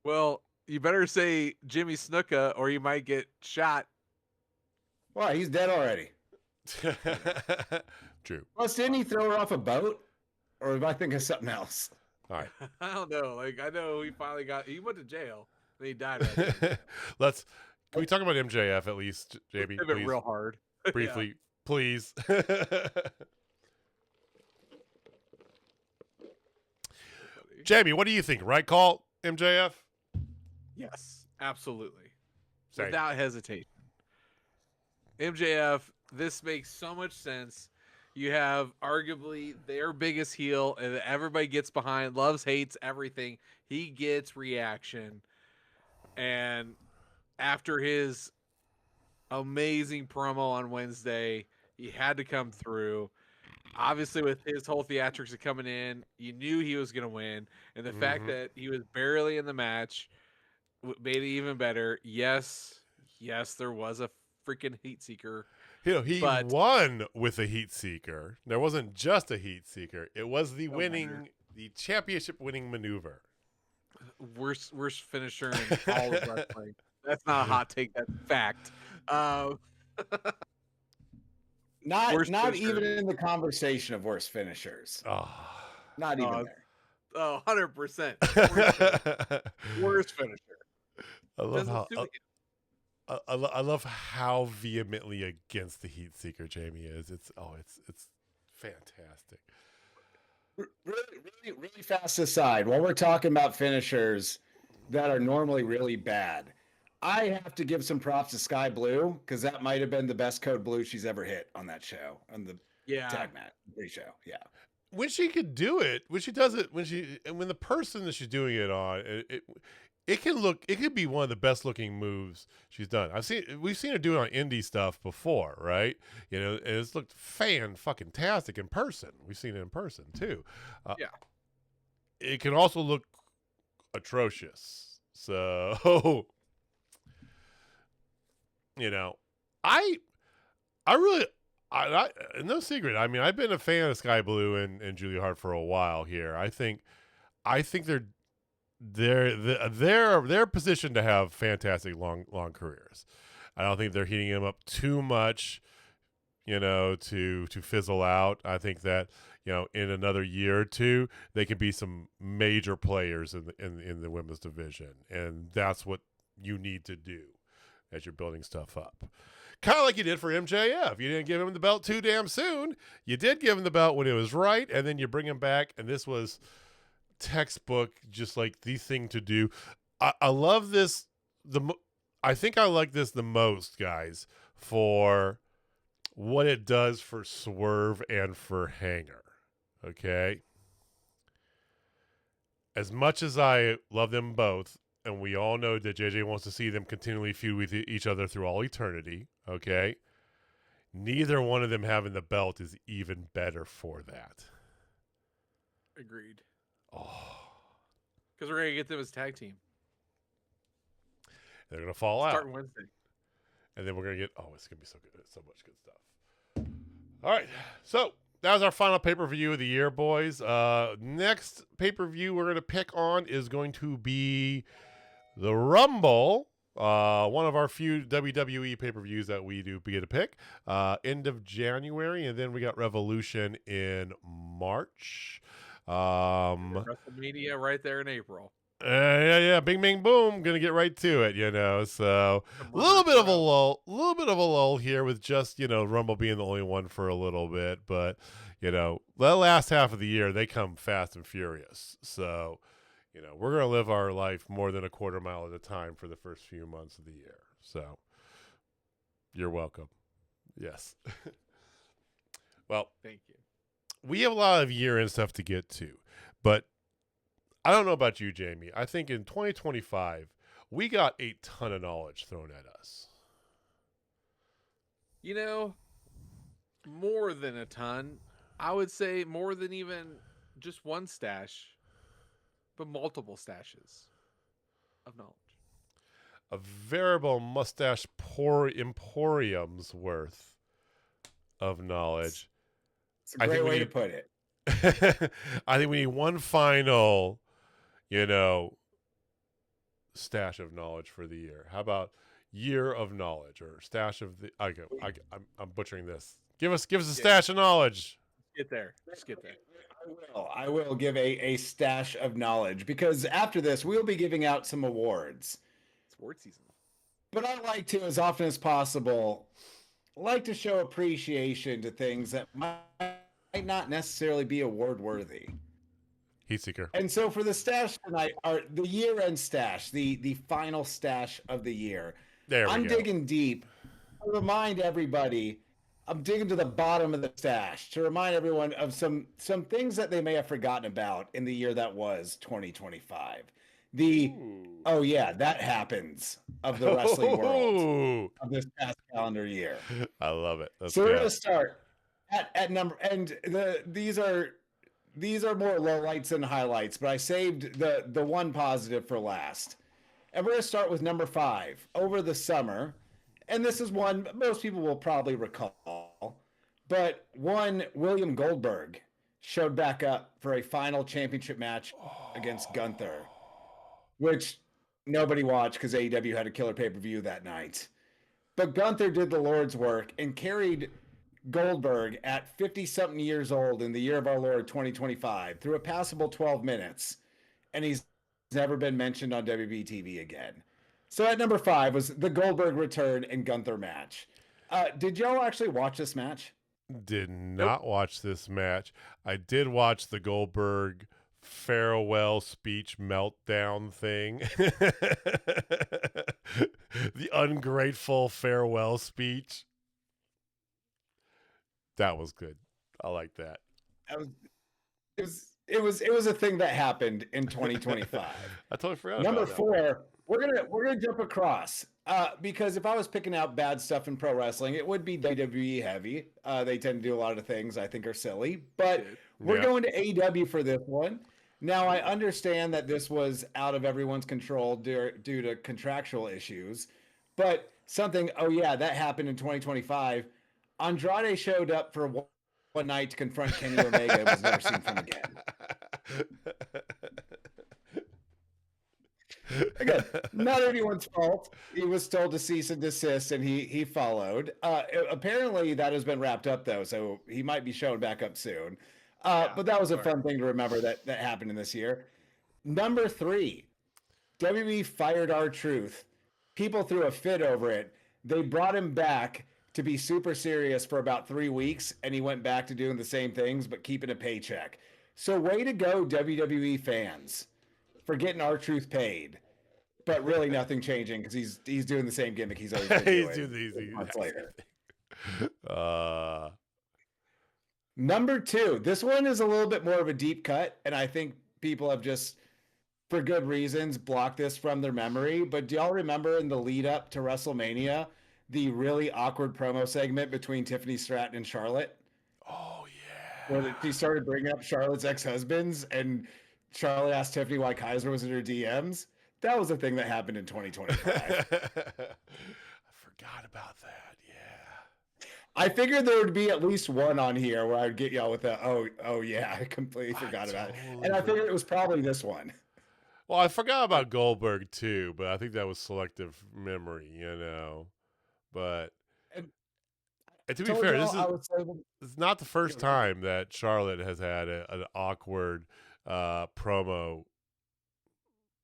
Well, you better say Jimmy Snuka or you might get shot. Well, he's dead already. True. Plus, didn't he throw her off a boat? Or am I thinking of something else? All right. I don't know. Like, I know he went to jail. Then he died. Right there. Can we talk about MJF at least, JB? Pivot real hard. Briefly, please. Jamie, what do you think? Right call, MJF? Yes, absolutely. Same. Without hesitation. MJF, this makes so much sense. You have arguably their biggest heel and everybody gets behind, loves, hates, everything. He gets reaction. And after his amazing promo on Wednesday, he had to come through. Obviously, with his whole theatrics of coming in, you knew he was going to win. And the fact that he was barely in the match made it even better. Yes, there was a freaking heat seeker. He won with a heat seeker. There wasn't just a heat seeker. It was the championship winning maneuver. Worst finisher in all of wrestling. That's not a hot take. That's fact. Not even in the conversation of worst finishers. Oh. Not even there. 100%. Worst finisher. I love how vehemently against the heat seeker Jamie is. It's fantastic. Really fast aside, while we're talking about finishers that are normally really bad, I have to give some props to Sky Blue because that might have been the best code blue she's ever hit on that show, on the tag match pre-show. Yeah. When she could do it, when she does it, when the person that she's doing it on, it could be one of the best looking moves she's done. We've seen her do it on indie stuff before, right? You know, and it's looked fucking tastic in person. We've seen it in person too. It can also look atrocious. So, you know, I no secret. I mean, I've been a fan of Sky Blue and Julia Hart for a while here. I think they're positioned to have fantastic long careers. I don't think they're heating them up too much, you know, to fizzle out. I think that, you know, in another year or two, they can be some major players in the women's division, and that's what you need to do as you're building stuff up. Kind of like you did for MJF. You didn't give him the belt too damn soon. You did give him the belt when it was right, and then you bring him back, and this was textbook, just like the thing to do. I love this. I think I like this the most, guys, for what it does for Swerve and for Hanger. Okay? As much as I love them both, and we all know that JJ wants to see them continually feud with each other through all eternity, okay? Neither one of them having the belt is even better for that. Agreed. Oh. Because we're going to get them as tag team. They're going to fall out. Starting Wednesday. And then we're going to get, it's going to be so good. So much good stuff. All right. So that was our final pay-per-view of the year, boys. Next pay-per-view we're going to pick on is going to be the Rumble. One of our few WWE pay-per-views that we do get to pick. End of January, and then we got Revolution in March. WrestleMania right there in April. Yeah, bing, bing, boom. Gonna get right to it, So a little bit of a lull here with just Rumble being the only one for a little bit, but the last half of the year they come fast and furious. So we're gonna live our life more than a quarter mile at a time for the first few months of the year. So you're welcome. Yes. Well, thank you. We have a lot of year-end stuff to get to, but I don't know about you, Jamie. I think in 2025, we got a ton of knowledge thrown at us. More than a ton. I would say more than even just one stash, but multiple stashes of knowledge. A veritable mustache emporium's worth of knowledge. It's a great way to put it. I think we need one final stash of knowledge for the year. How about year of knowledge or stash of the? I'm butchering this. Give us a stash of knowledge. Get there. Just get there. I will give a stash of knowledge because after this we'll be giving out some awards. It's award season. But I like to, as often as possible, to show appreciation to things that might not necessarily be award worthy. Heat seeker. And so for the stash tonight, the year-end stash, the final stash of the year. I'm digging deep. I remind everybody, I'm digging to the bottom of the stash to remind everyone of some things that they may have forgotten about in the year that was 2025. Oh yeah, that happens of the wrestling world of this past calendar year. I love it. So we're gonna start at number, and these are more lowlights than highlights, but I saved the one positive for last. And we're going to start with number 5. Over the summer, and this is one most people will probably recall, but William Goldberg showed back up for a final championship match against Gunther, which nobody watched because AEW had a killer pay-per-view that night. But Gunther did the Lord's work and carried Goldberg at 50-something years old in the year of our Lord 2025 through a passable 12 minutes, and he's never been mentioned on WB TV again. So at number 5 was the Goldberg return and Gunther match. Did y'all actually watch this match? Did not watch this match. I did watch the Goldberg farewell speech meltdown thing. The ungrateful farewell speech. That was good. I like that. It was a thing that happened in 2025. I totally forgot. Number 4, we're gonna jump across because if I was picking out bad stuff in pro wrestling, it would be WWE heavy. They tend to do a lot of things I think are silly, but we're going to AEW for this one. Now I understand that this was out of everyone's control due to contractual issues, but something. Oh yeah, that happened in 2025. Andrade showed up for one night to confront Kenny Omega and was never seen from again. Again, not anyone's fault. He was told to cease and desist, and he followed. Apparently, that has been wrapped up, though, so he might be showing back up soon. But that was a fun thing to remember that happened in this year. Number 3, WWE fired R-Truth. People threw a fit over it. They brought him back to be super serious for about 3 weeks, and he went back to doing the same things but keeping a paycheck. So way to go, WWE fans, for getting R-Truth paid, but really nothing changing because he's doing the same gimmick he's always been doing. He's doing these months later. Number 2, this one is a little bit more of a deep cut, and I think people have just, for good reasons, blocked this from their memory. But do y'all remember in the lead up to WrestleMania, the really awkward promo segment between Tiffany Stratton and Charlotte? Oh, yeah. Where she started bringing up Charlotte's ex-husbands, and Charlotte asked Tiffany why Kaiser was in her DMs. That was a thing that happened in 2025. I forgot about that, yeah. I figured there would be at least one on here where I'd get y'all with a oh yeah, I completely forgot about it. And I figured it was probably this one. Well, I forgot about Goldberg too, but I think that was selective memory, But And to be fair, this is not the first Yeah, time that Charlotte has had an awkward promo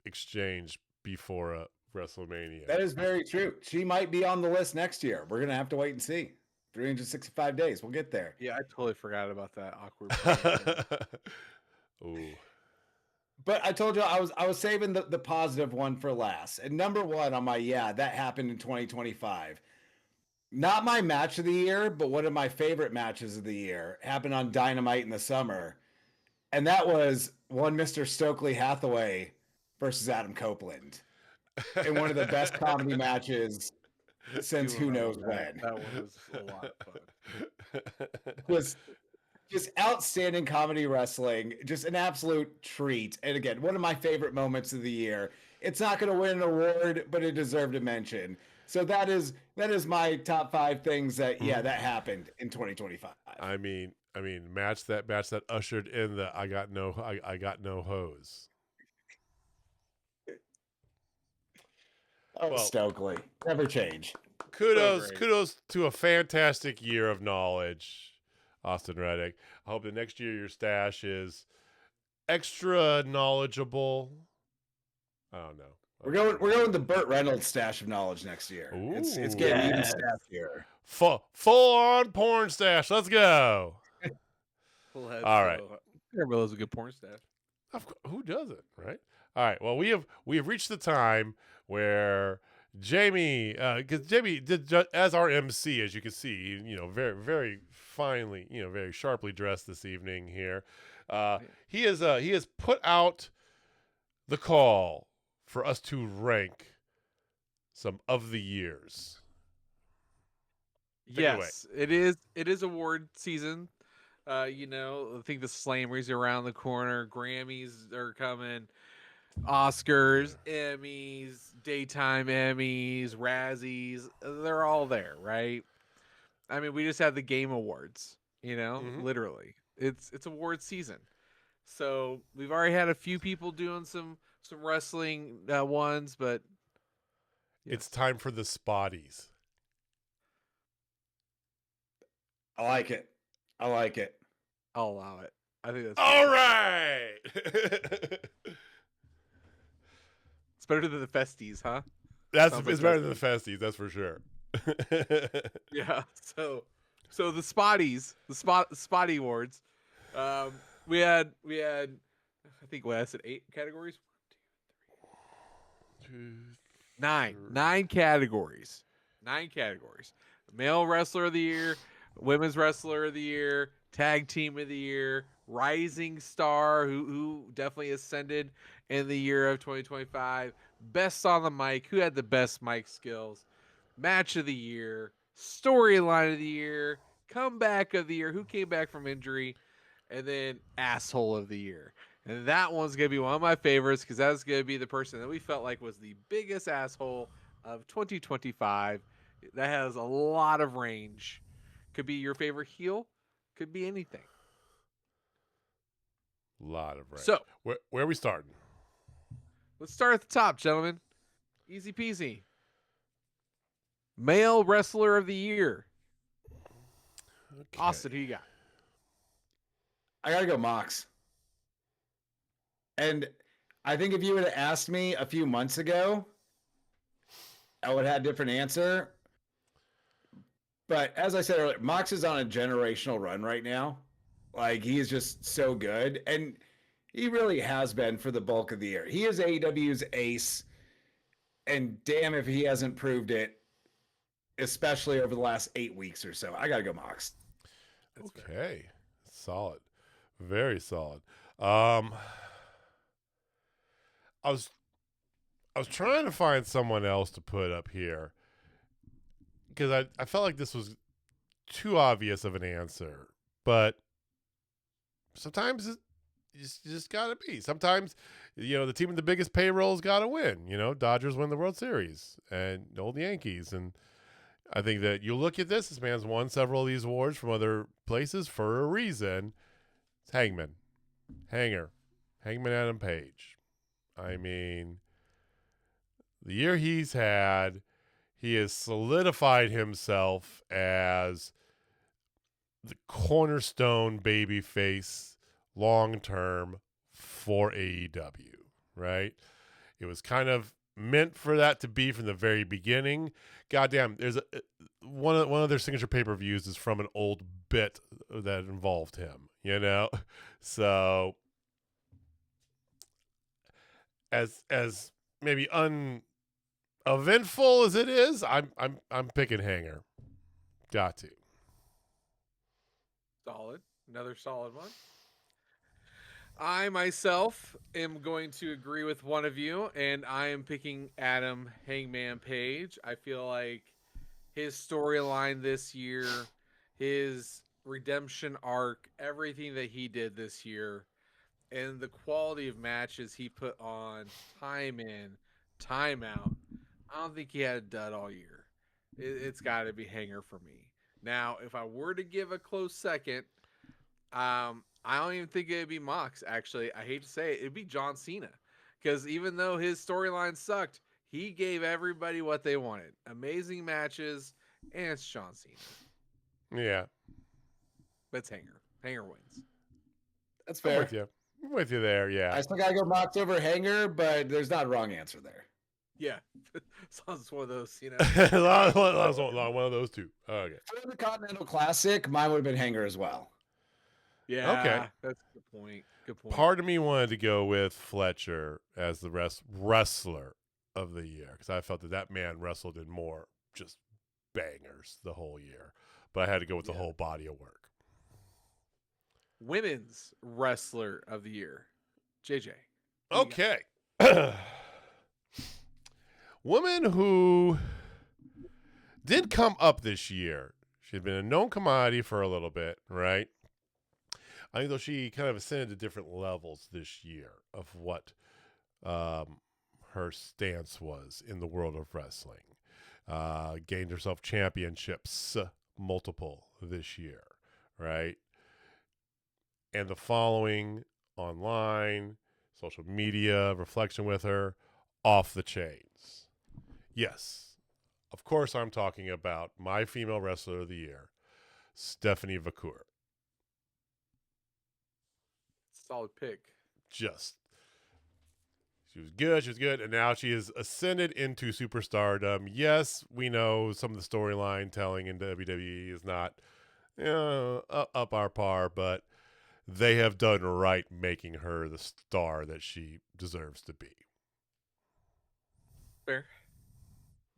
exchange before a WrestleMania. that is very true. She might be on the list next year. We're gonna have to wait and see. 365 days. We'll get there. Yeah, I totally forgot about that awkward promo. Ooh. But I told you I was saving the positive one for last. And number one on my that happened in 2025. Not my match of the year, but one of my favorite matches of the year happened on Dynamite in the summer. And that was one Mr. Stokely Hathaway versus Adam Copeland in one of the best comedy matches since who knows when. That was a lot of fun. Was just outstanding comedy wrestling, just an absolute treat. And again, one of my favorite moments of the year. It's not going to win an award, but it deserved a mention. So that is my top 5 things that that happened in 2025. I mean, match that ushered in the I got no hose. Oh, well, Stokely, never change. Kudos to a fantastic year of knowledge, Austin Reddick. I hope that next year your stash is extra knowledgeable. I don't know. We're going the Burt Reynolds stash of knowledge next year. Ooh, it's getting even staff here. Full on porn stash. Let's go. Full head. All right. Everybody loves a good porn stash. Who doesn't, right? All right. Well, we have reached the time where Jamie, because Jamie did as our MC, as you can see, very very finely, very sharply dressed this evening here. He has put out the call for us to rank some of the years. Yes, it is award season. I think the Slammers are around the corner. Grammys are coming. Oscars, Emmys, daytime Emmys, Razzies, they're all there, right? I mean, we just had the Game Awards, literally. It's award season. So we've already had a few people doing some wrestling ones, but it's time for the Spotties. I like it. I'll allow it. I think that's all right. It's better than the Festies, huh? It's better than the Festies, that's for sure. Yeah. So the Spotties, the Spotty Awards. We had I think I said 8 categories. 1, 2, 3, 9 categories. 9 categories. Male Wrestler of the Year, Women's Wrestler of the Year, Tag Team of the Year, Rising Star, who definitely ascended in the year of 2025, Best on the Mic, who had the best mic skills, Match of the Year, Storyline of the Year, Comeback of the Year, who came back from injury, and then Asshole of the Year. And that one's going to be one of my favorites because that's going to be the person that we felt like was the biggest asshole of 2025. That has a lot of range. Could be your favorite heel. Could be anything. A lot of range. So, where are we starting? Let's start at the top, gentlemen. Easy peasy. Male Wrestler of the Year. Okay. Austin, who you got? I got to go Mox. And I think if you would have asked me a few months ago, I would have had a different answer. But as I said earlier, Mox is on a generational run right now. Like, he is just so good. And he really has been for the bulk of the year. He is AEW's ace. And damn if he hasn't proved it, especially over the last 8 weeks or so. I got to go Mox. Okay. Solid. Very solid. I was trying to find someone else to put up here because I felt like this was too obvious of an answer, but sometimes you just gotta be. Sometimes the team with the biggest payroll's got to win. Dodgers win the World Series and old Yankees, and I think that you look at this man's won several of these awards from other places for a reason. It's Hangman. Hangman Adam Page. I mean, the year he's had, he has solidified himself as the cornerstone babyface long term for AEW, right? It was kind of meant for that to be from the very beginning. Goddamn, there's one of their signature pay-per-views is from an old bit that involved him, you know? So as maybe uneventful as it is, I'm picking Hanger. Got to. Solid. Another solid one. I myself am going to agree with one of you, and I am picking Adam Hangman Page. I feel like his storyline this year, his redemption arc, everything that he did this year, and the quality of matches he put on time in, time out. I don't think he had a dud all year. It's got to be Hanger for me. Now, if I were to give a close second, I don't even think it'd be Mox. Actually, I hate to say it, it'd be John Cena, because even though his storyline sucked, he gave everybody what they wanted: amazing matches, and it's John Cena. Yeah, But it's Hanger. Hanger wins. That's fair. I'm with you there. Yeah, I still gotta go Mox over Hanger, but there's not a wrong answer there. Yeah, as long as it's one of those, you know. one of those two. Okay. For the Continental Classic, mine would have been Hanger as well. Yeah. Okay. That's a good point. Good point. Part of me wanted to go with Fletcher as the wrestler of the year because I felt that man wrestled in more just bangers the whole year, but I had to go with the whole body of work. Women's wrestler of the year, JJ. Okay. Woman who did come up this year. She'd been a known commodity for a little bit, right? I think though she kind of ascended to different levels this year of what her stance was in the world of wrestling. Gained herself championships, multiple this year, right? And the following online, social media, reflection with her, off the chains. Yes, of course I'm talking about my female wrestler of the year, Stephanie Vacour. Solid pick. She was good, and now she has ascended into superstardom. Yes, we know some of the storyline telling in WWE is not up our par, but they have done right making her the star that she deserves to be. Fair.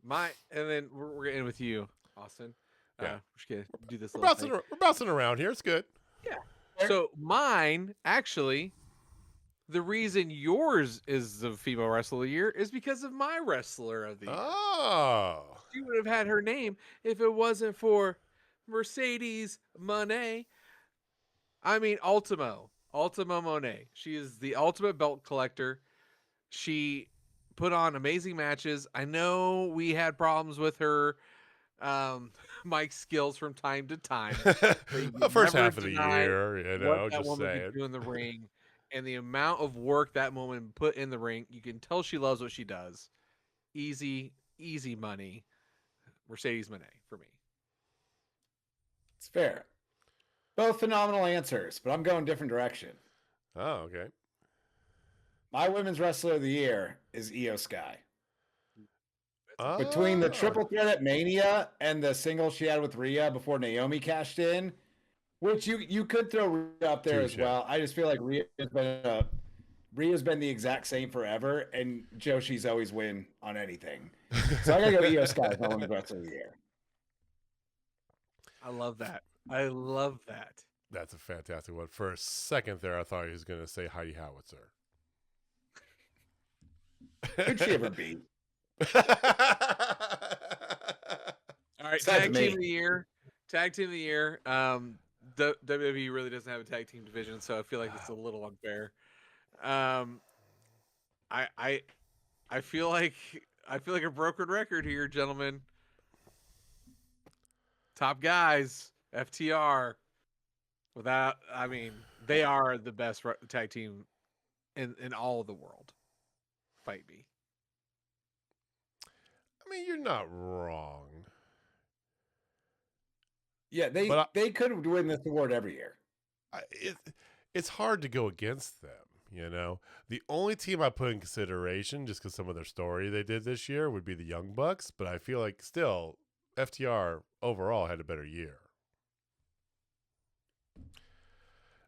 And then we're gonna end with you, Austin. Yeah. We're just gonna do this. We're bouncing around here. It's good. Yeah. So mine, actually, the reason yours is the female wrestler of the year is because of my wrestler of the year. Oh. She would have had her name if it wasn't for Mercedes Moné. I mean, Ultimo Moné. She is the ultimate belt collector. She put on amazing matches. I know we had problems with her mic skills from time to time. The first half of the year, what that just woman saying. could do in the ring, and the amount of work that woman put in the ring, you can tell she loves what she does. Easy money. Mercedes Moné for me. It's fair. Both phenomenal answers, but I'm going different direction. Oh, okay. My women's wrestler of the year is Io Sky. Oh. Between the triple threat at Mania and the single she had with Rhea before Naomi cashed in, which you could throw Rhea up there as well. I just feel like Rhea's been the exact same forever, and Joshi's always win on anything. So I gotta go Io Sky as my women's wrestler of the year. I love that. That's a fantastic one. For a second there, I thought he was going to say Heidi Howitzer. Who'd she ever beat? All right, tag team of the year. WWE really doesn't have a tag team division, so I feel like it's a little unfair. I feel like a broken record here, gentlemen. top guys, FTR. Without, I mean, they are the best tag team in all of the world. Fight me. I mean, you're not wrong. Yeah, they could win this award every year. It's hard to go against them. You know, the only team I put in consideration, just because some of their story they did this year, would be the Young Bucks. But I feel like still, FTR overall had a better year.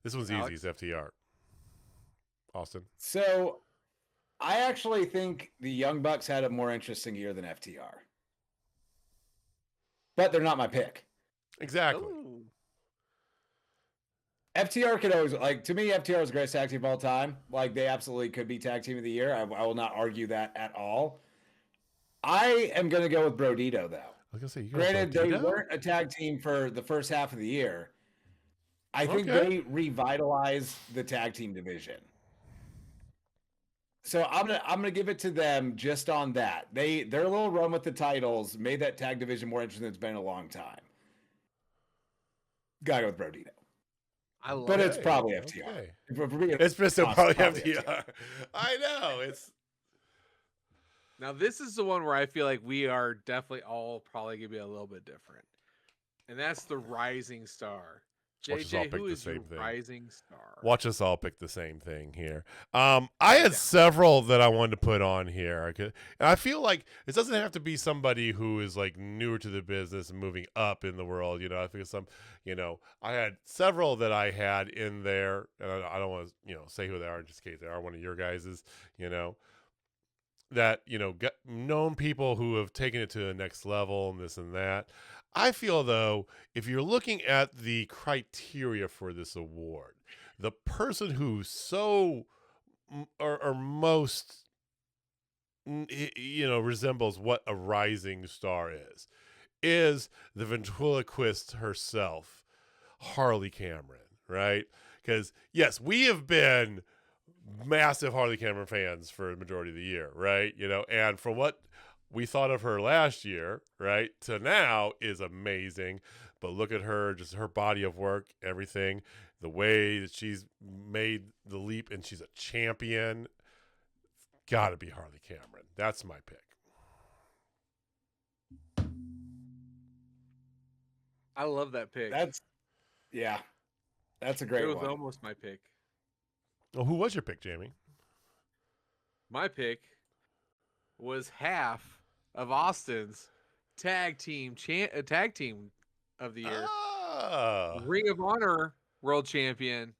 This one's easy. It's FTR. Austin. So, I actually think the Young Bucks had a more interesting year than FTR. But they're not my pick. Exactly. Ooh. FTR could always, to me, FTR is the greatest tag team of all time. They absolutely could be tag team of the year. I will not argue that at all. I am going to go with Brodito, though. I was going to say, granted, they weren't a tag team for the first half of the year. I think they revitalized the tag team division. So I'm gonna give it to them just on that. Their little run with the titles made that tag division more interesting than it's been in a long time. Gotta go with Brodito. But it's probably FTR. Okay. It's still probably FTR. I know. Now this is the one where I feel like we are definitely all probably gonna be a little bit different, and that's the Rising Star. JJ, who is your rising star? Watch us all pick the same thing here. I had several that I wanted to put on here. And I feel like it doesn't have to be somebody who is newer to the business and moving up in the world. You know, I think I had several that I had in there, and I don't want to, say who they are just in case they are one of your guys's, that, known people who have taken it to the next level and this and that. I feel, though, if you're looking at the criteria for this award, the person who or most, resembles what a rising star is the ventriloquist herself, Harley Cameron, right? Because, yes, we have been massive Harley Cameron fans for the majority of the year, right? And from what we thought of her last year, right, to now is amazing. But look at her, just her body of work, everything, the way that she's made the leap, and she's a champion. Got to be Harley Cameron. That's my pick. I love that pick. That's a great one. It was almost my pick. Well, who was your pick, Jamie? My pick was half of Austin's tag team of the year. Ring of Honor world champion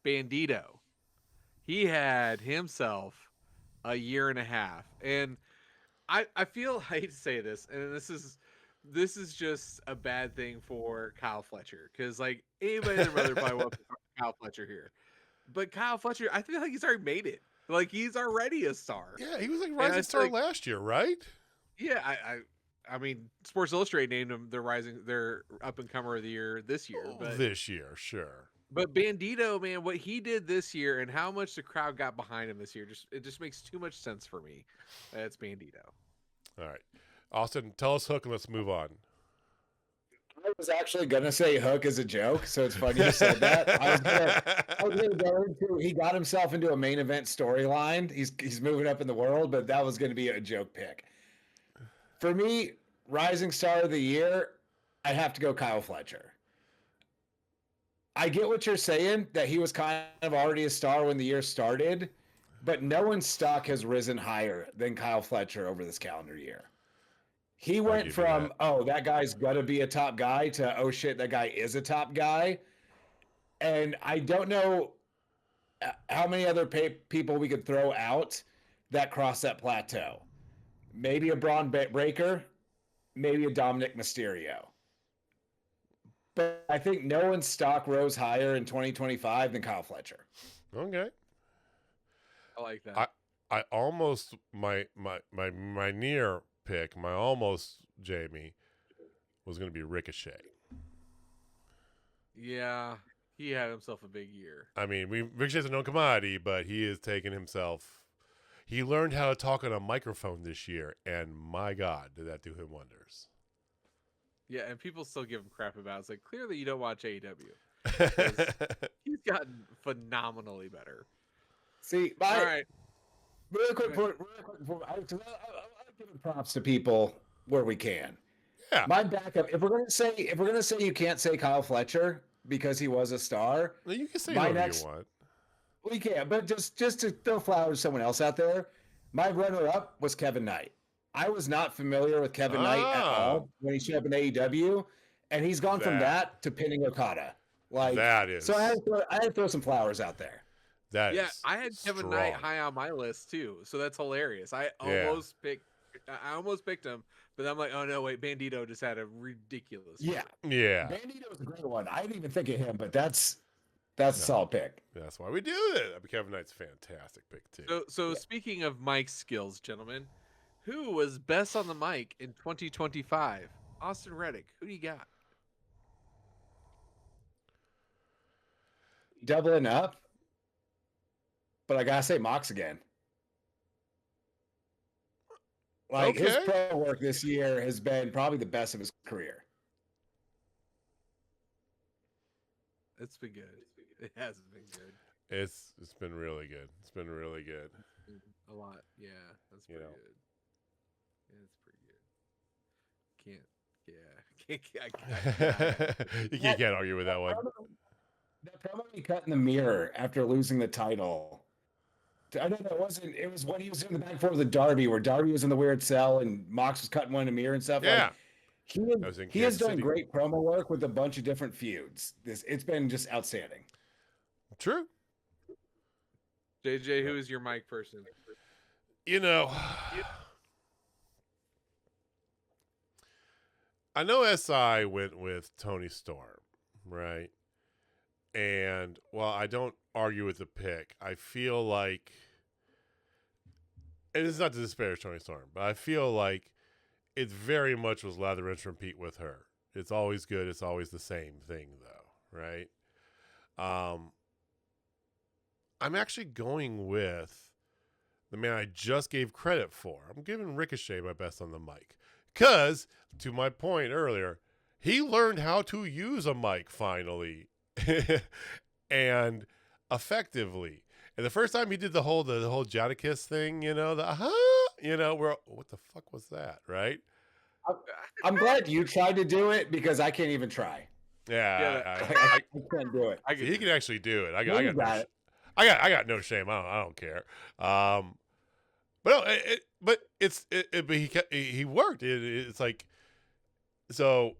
Bandito. He had himself a year and a half. And I feel, I hate to say this, and this is just a bad thing for Kyle Fletcher, because anybody and their mother probably wants Kyle Fletcher here. But Kyle Fletcher, I feel like he's already made it. He's already a star. Yeah, he was rising star last year, right? Yeah, I mean, Sports Illustrated named him their up and comer of the year this year. This year, sure. But Bandito, man, what he did this year and how much the crowd got behind him this year, it just makes too much sense for me. It's Bandito. All right, Austin, tell us Hook and let's move on. I was actually gonna say Hook as a joke, so it's funny you said that. I was gonna go into, he got himself into a main event storyline. He's moving up in the world, but that was gonna be a joke pick. For me, rising star of the year, I have to go Kyle Fletcher. I get what you're saying, that he was kind of already a star when the year started, but no one's stock has risen higher than Kyle Fletcher over this calendar year. He went from, that guy's gonna be a top guy, to, oh shit, that guy is a top guy. And I don't know how many other people we could throw out that cross that plateau. Maybe a Braun Breaker, maybe a Dominic Mysterio. But I think no one's stock rose higher in 2025 than Kyle Fletcher. Okay. I like that. I almost, my near pick, my almost Jamie, was going to be Ricochet. Yeah, he had himself a big year. I mean, Ricochet's a known commodity, but he has taken himself. He learned how to talk on a microphone this year, and my God, did that do him wonders. Yeah, and people still give him crap about it. It's like, clearly you don't watch AEW. He's gotten phenomenally better. See, all right. Really quick, I like giving props to people where we can. Yeah. My backup, if we're gonna say you can't say Kyle Fletcher because he was a star, well, you can say whatever you want. We can, but just to throw flowers to someone else out there, my runner-up was Kevin Knight. I was not familiar with Kevin Knight at all when he showed up in AEW, and he's gone from that to pinning Okada. Like that is. So I had to throw some flowers out there. I had Kevin Knight high on my list too, so that's hilarious. I almost picked him, but I'm like, oh no, wait, Bandito just had a ridiculous. Yeah. Bandito was a great one. I didn't even think of him, but that's a solid pick. That's why we do it. Kevin Knight's a fantastic pick too. So speaking of mic skills, gentlemen, who was best on the mic in 2025? Austin Reddick. Who do you got? Doubling up, but I gotta say Mox again. Like his pro work this year has been probably the best of his career. It's been good. It has been good. It's been really good. It's been really good. A lot. Yeah, that's pretty good. Yeah, it's pretty good. You can't argue with that one. That promo he cut in the mirror after losing the title. I don't know. It was when he was in the back and forth with Darby, where Darby was in the weird cell and Mox was cutting one in the mirror and stuff. Yeah. Like, he has done great promo work with a bunch of different feuds. It's been just outstanding. True. JJ, who is your mic person? I know SI went with Tony Storm, right? And while I don't argue with the pick, I feel like, and it's not to disparage Tony Storm, but I feel like it very much was lather, rinse, repeat with her. It's always good. It's always the same thing, though, right? I'm actually going with the man I just gave credit for. I'm giving Ricochet my best on the mic. Because, to my point earlier, he learned how to use a mic finally and effectively. And the first time he did the whole Jadakiss thing, where what the fuck was that, right? I'm glad you tried to do it because I can't even try. Yeah, I can't do it. He can actually do it. I got no shame. I don't care. But he worked. It's like, so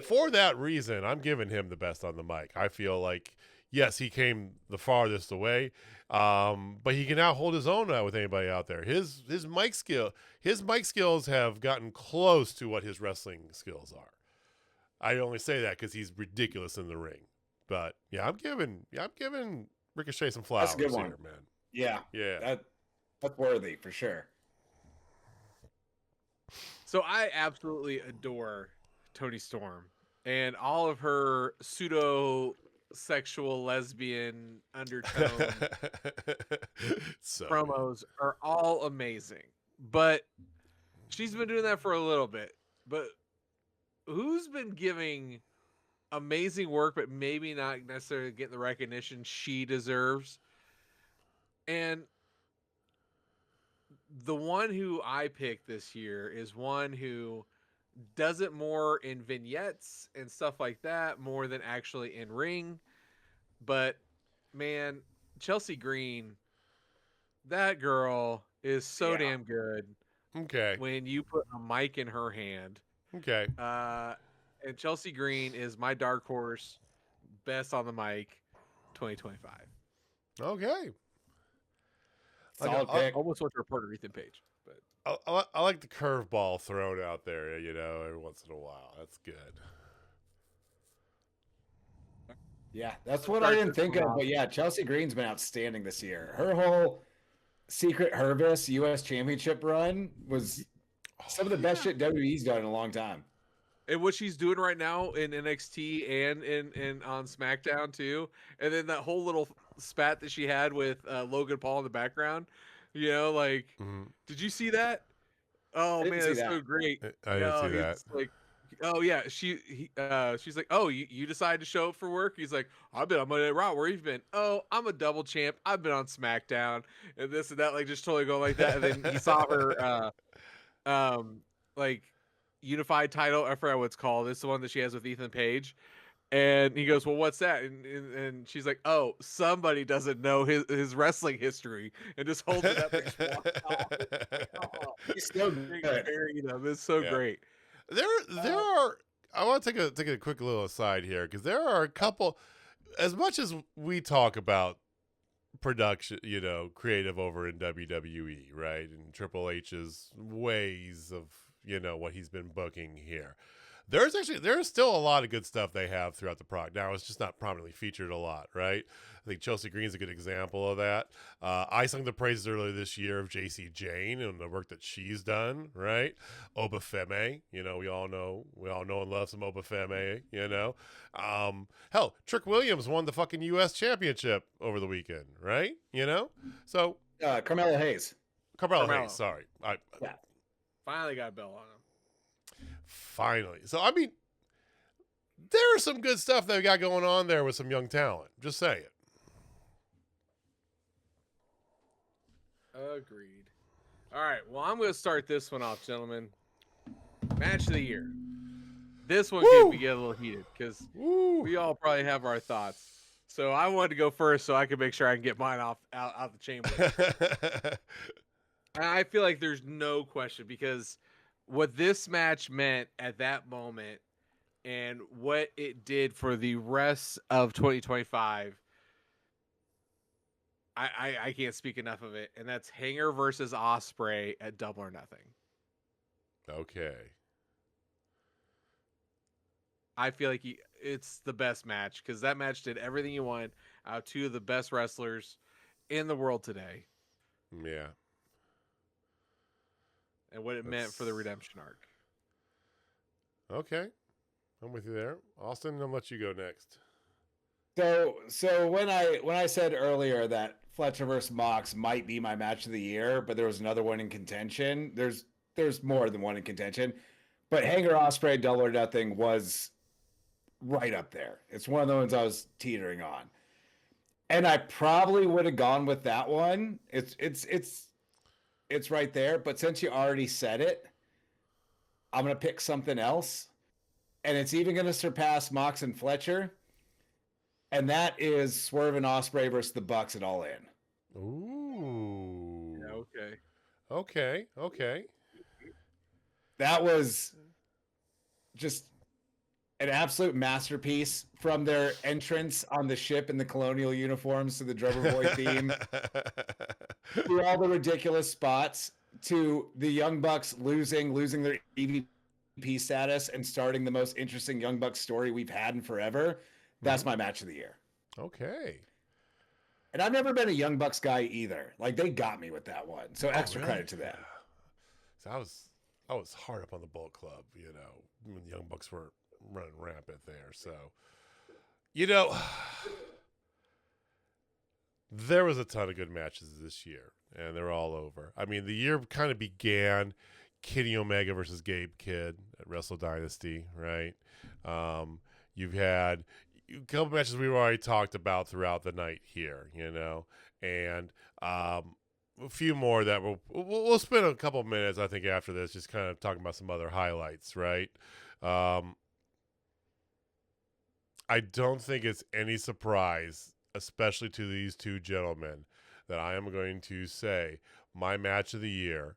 for that reason, I'm giving him the best on the mic. I feel like, yes, he came the farthest away, but he can now hold his own with anybody out there. His mic skills have gotten close to what his wrestling skills are. I only say that because he's ridiculous in the ring. But yeah, I'm giving Ricochet some flowers. That's a good one, here, man. Yeah. That's worthy for sure. So I absolutely adore Toni Storm and all of her pseudo sexual lesbian undertone promos are all amazing. But she's been doing that for a little bit. But who's been giving amazing work but maybe not necessarily getting the recognition she deserves? And the one who I picked this year is one who does it more in vignettes and stuff like that more than actually in ring. But man, Chelsea Green, that girl is so damn good. Okay. When you put a mic in her hand. Okay. And Chelsea Green is my dark horse, best on the mic, 2025. Okay. Solid pick. Almost went to report Ethan Page, but I like the curveball thrown out there, every once in a while. That's good. Yeah, that's what I didn't think of. But yeah, Chelsea Green's been outstanding this year. Her whole Secret Hervis U.S. Championship run was some of the best shit WWE's done in a long time. And what she's doing right now in NXT and in on SmackDown too, and then that whole little spat that she had with Logan Paul in the background, did you see that? Oh man, that's so great. I didn't see that. Like, Oh yeah, she's like, oh, you decided to show up for work? He's like, I've been on Monday Night Raw. Where you been? Oh, I'm a double champ. I've been on SmackDown and this and that. Like just totally going like that. And then he saw her, like unified title. I forgot what it's called. It's the one that she has with Ethan Page. And he goes, well, what's that? And she's like, oh, somebody doesn't know his wrestling history, and just holds it up and just walks off. Oh, He's so good. It's so great. There are. I want to take a quick little aside here because there are a couple. As much as we talk about production, creative over in WWE, right, and Triple H's ways of what he's been booking here. There's still a lot of good stuff they have throughout the product. Now it's just not prominently featured a lot, right? I think Chelsea Green's a good example of that. I sung the praises earlier this year of JC Jane and the work that she's done, right? Obafemi, we all know and love some Obafemi, hell, Trick Williams won the fucking U.S. championship over the weekend, right? So Carmelo Hayes. Carmelo Hayes, sorry. Yeah. Finally got a bell on him. Finally. So, I mean, there's some good stuff they got going on there with some young talent. Just say it. Agreed. All right. Well, I'm going to start this one off, gentlemen. Match of the year. This one can get a little heated because we all probably have our thoughts. So I wanted to go first so I could make sure I can get mine out the chamber. I feel like there's no question because what this match meant at that moment and what it did for the rest of 2025, I can't speak enough of it. And that's Hanger versus Ospreay at Double or Nothing. Okay. I feel like it's the best match because that match did everything you want out of two of the best wrestlers in the world today. Yeah. And what it meant for the redemption arc. Okay. I'm with you there. Austin, I'll let you go next. So when I said earlier that Fletcher versus Mox might be my match of the year, but there was another one in contention. There's more than one in contention. But Hanger Ospreay Double or Nothing was right up there. It's one of the ones I was teetering on. And I probably would have gone with that one. It's right there, but since you already said it, I'm going to pick something else. And it's even going to surpass Mox and Fletcher. And that is Swerve and Ospreay versus the Bucks at All In. Ooh. Yeah, okay. That was just an absolute masterpiece, from their entrance on the ship in the colonial uniforms to the Drummer Boy theme, to all the ridiculous spots, to the Young Bucks losing their EVP status and starting the most interesting Young Bucks story we've had in forever. That's my match of the year. Okay. And I've never been a Young Bucks guy either. Like, they got me with that one. So extra really? credit to them. So I was hard up on the Bullet Club, when the Young Bucks were running rampant there. So, there was a ton of good matches this year, and they're all over. I mean, the year kind of began Kenny Omega versus Gabe Kidd at Wrestle Dynasty, right? You've had a couple matches we've already talked about throughout the night here, and a few more that we'll spend a couple minutes, I think, after this, just kind of talking about some other highlights, right? I don't think it's any surprise, especially to these two gentlemen, that I am going to say my match of the year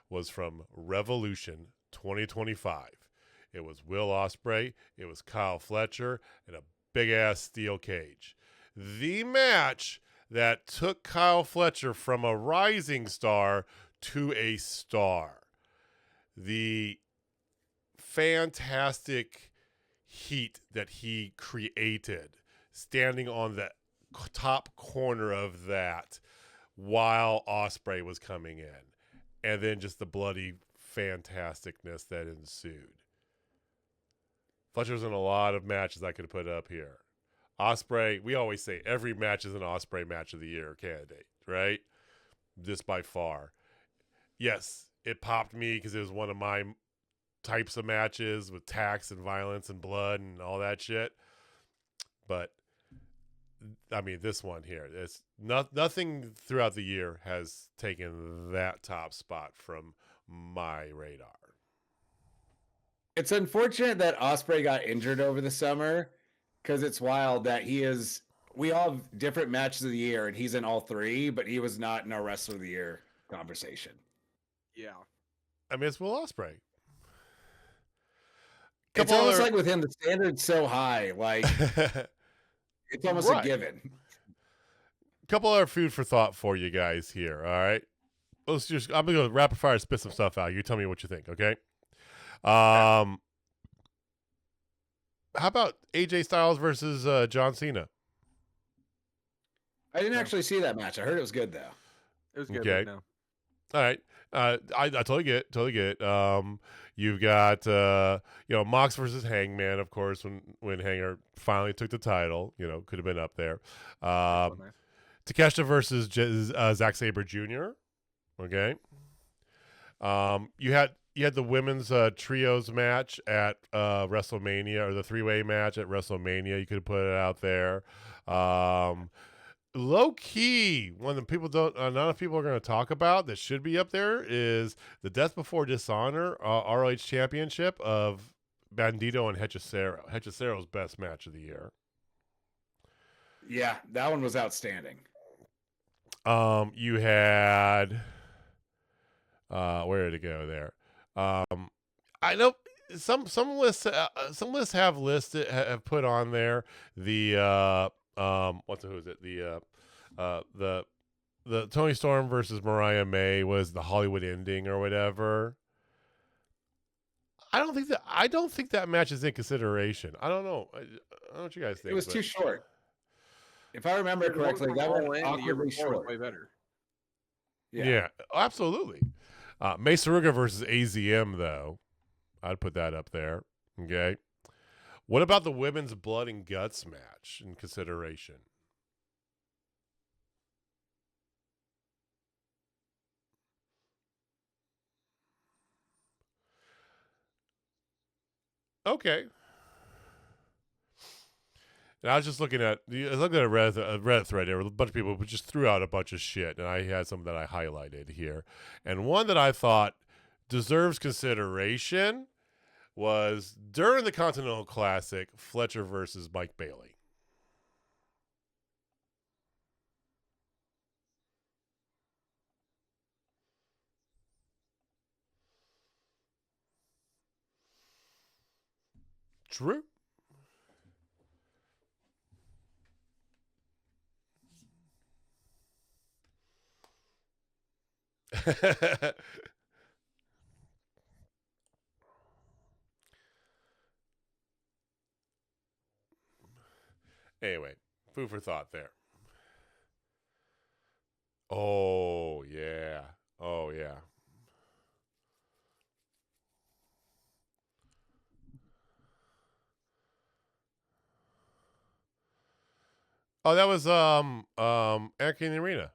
was from Revolution 2025. It was Will Ospreay, it was Kyle Fletcher, and a big-ass steel cage. The match that took Kyle Fletcher from a rising star to a star. The fantastic heat that he created, standing on the top corner of that while Ospreay was coming in, and then just the bloody fantasticness that ensued. Fletcher's in a lot of matches I could put up here. Ospreay, we always say every match is an Ospreay match of the year candidate, right? This by far. Yes, it popped me because it was one of my types of matches with tax and violence and blood and all that shit. But I mean, this one here, it's nothing throughout the year has taken that top spot from my radar. It's unfortunate that Ospreay got injured over the summer, because it's wild that we all have different matches of the year and he's in all three, but he was not in our Wrestler of the Year conversation. Yeah. I mean, it's Will Ospreay. It's almost like with him, the standard's so high, like it's almost a given. Couple other food for thought for you guys here. All right, I'm gonna go rapid fire, spit some stuff out. You tell me what you think, okay? How about AJ Styles versus John Cena? I didn't actually see that match. I heard it was good though. It was good. Okay. No. All right. I totally get it. You've got Mox versus Hangman, of course, when Hanger finally took the title, could have been up there. Nice. Takeshita versus Zack Sabre Jr. Okay. You had the women's trios match at WrestleMania, or the three-way match at WrestleMania. You could have put it out there. Low key, one that people not enough people are going to talk about that should be up there is the Death Before Dishonor ROH Championship of Bandito and Hechicero. Hechicero's best match of the year. Yeah, that one was outstanding. You had where did it go there? I know some lists have put on there the who is it? The Toni Storm versus Mariah May was the Hollywood ending or whatever. I don't think that match is in consideration. I don't know. I don't know what you guys think. It was too short. If I remember correctly, that was awkwardly short. Way better. Yeah, absolutely. Mesa Ruga versus AZM, though. I'd put that up there. Okay. What about the women's blood and guts match in consideration? Okay. And I was just looking at a Reddit thread there with a bunch of people who just threw out a bunch of shit, and I had some that I highlighted here. And one that I thought deserves consideration was during the Continental Classic, Fletcher versus Mike Bailey. True. Anyway, food for thought there. Oh, yeah. Oh, yeah. Oh, that was Anarchy in the Arena.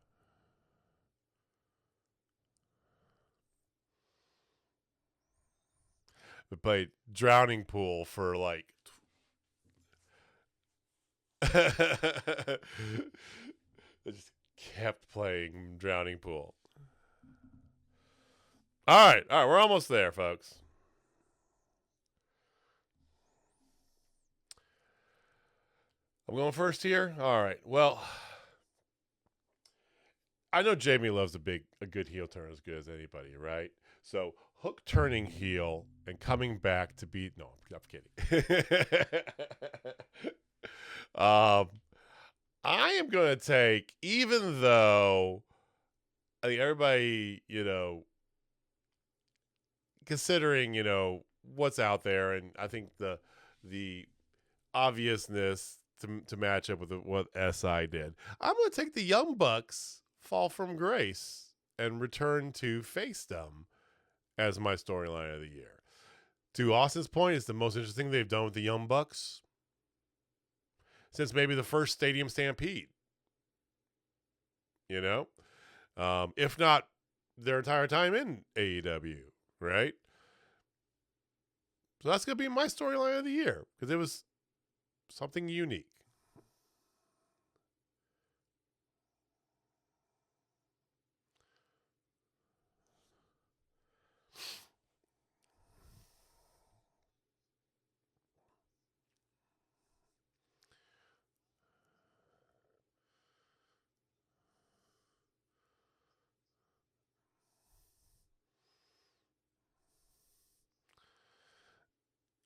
We played Drowning Pool for like I just kept playing Drowning Pool. All right, we're almost there, folks. I'm going first here. All right. Well, I know Jamie loves a good heel turn as good as anybody, right? So Hook turning heel and coming back to beat. No, I'm kidding. I am going to take, even though I think everybody, considering, what's out there, and I think the obviousness to match up with what SI did, I'm going to take the Young Bucks fall from grace and return to facedom as my storyline of the year. To Austin's point, it's the most interesting they've done with the Young Bucks since maybe the first Stadium Stampede. If not their entire time in AEW, right? So that's going to be my storyline of the year because it was something unique.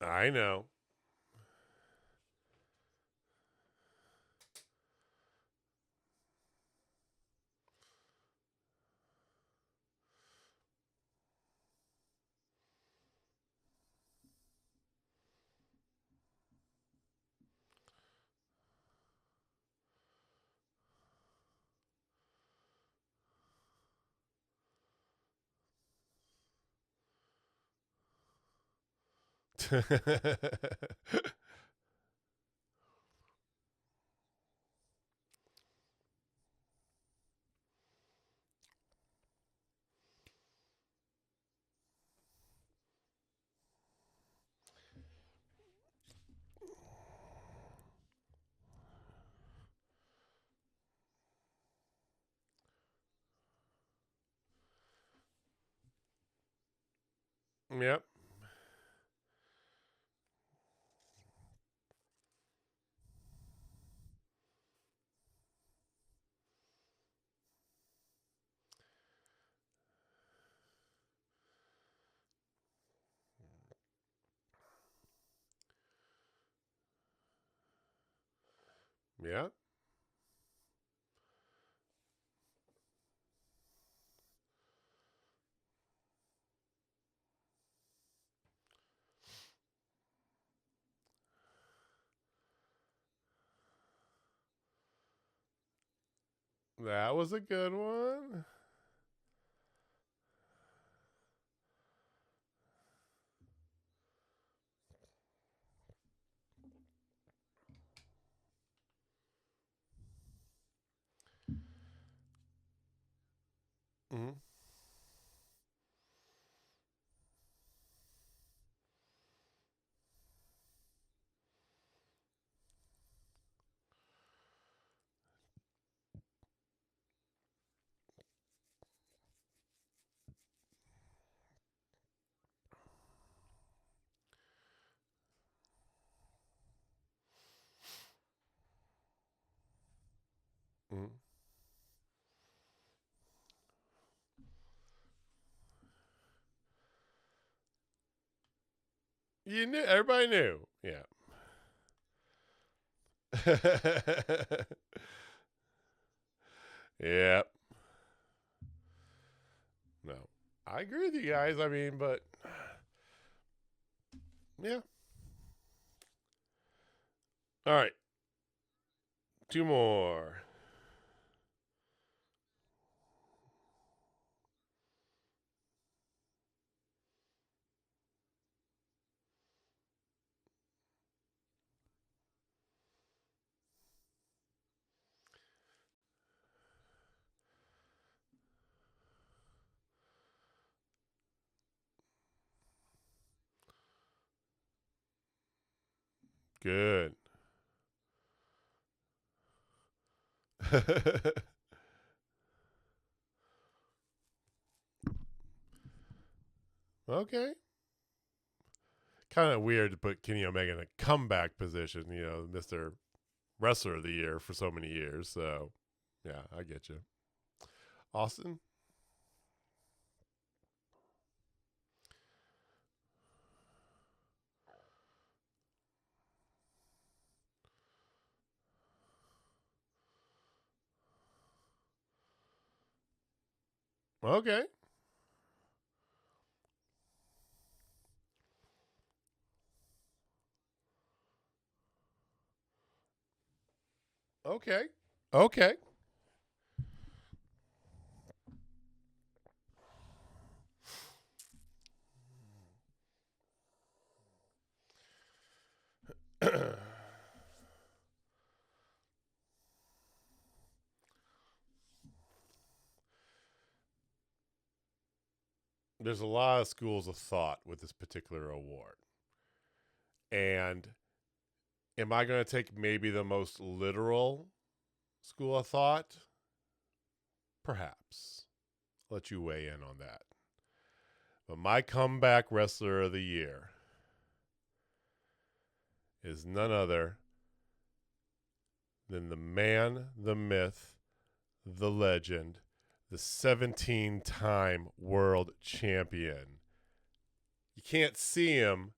I know. Yep. Yeah. That was a good one. Mm-hmm. Mm-hmm. You knew. Everybody knew. Yeah. Yep. No. I agree with you guys. I mean, but yeah. All right. Two more. Good. Okay. Kind of weird to put Kenny Omega in a comeback position, Mr. Wrestler of the Year for so many years. So, yeah, I get you. Austin? Okay. Okay. Okay. There's a lot of schools of thought with this particular award. And am I going to take maybe the most literal school of thought? Perhaps. I'll let you weigh in on that. But my comeback wrestler of the year is none other than the man, the myth, the legend, the 17-time world champion. You can't see him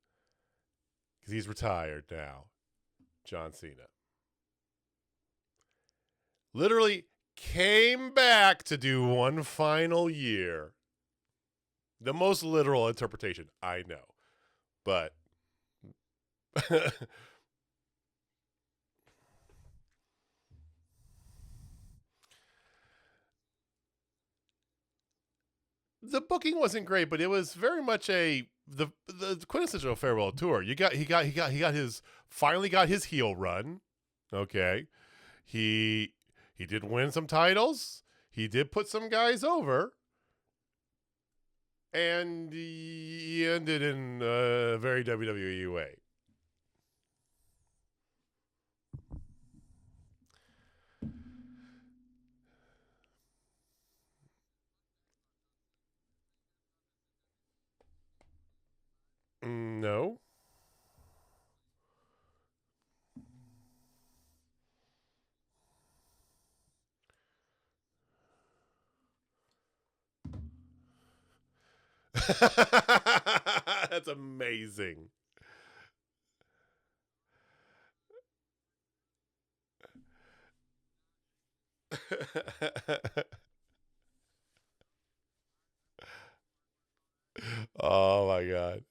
because he's retired now. John Cena. Literally came back to do one final year. The most literal interpretation, I know. But the booking wasn't great, but it was very much the quintessential farewell tour. He finally got his heel run. Okay. He did win some titles. He did put some guys over. And he ended in a very WWE way. No. That's amazing. Oh my god.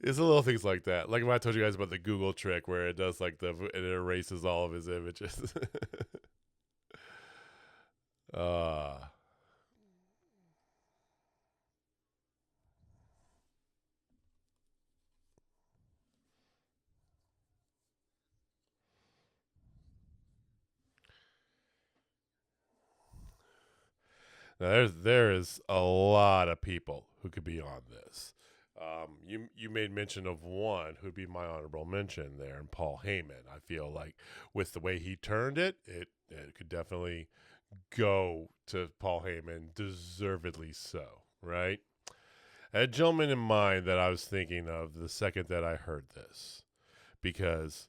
It's the little things like that. Like when I told you guys about the Google trick where it does like it erases all of his images. uh Now there is a lot of people who could be on this. You made mention of one who'd be my honorable mention there, and Paul Heyman. I feel like with the way he turned it, it could definitely go to Paul Heyman, deservedly so, right? I had a gentleman in mind that I was thinking of the second that I heard this, because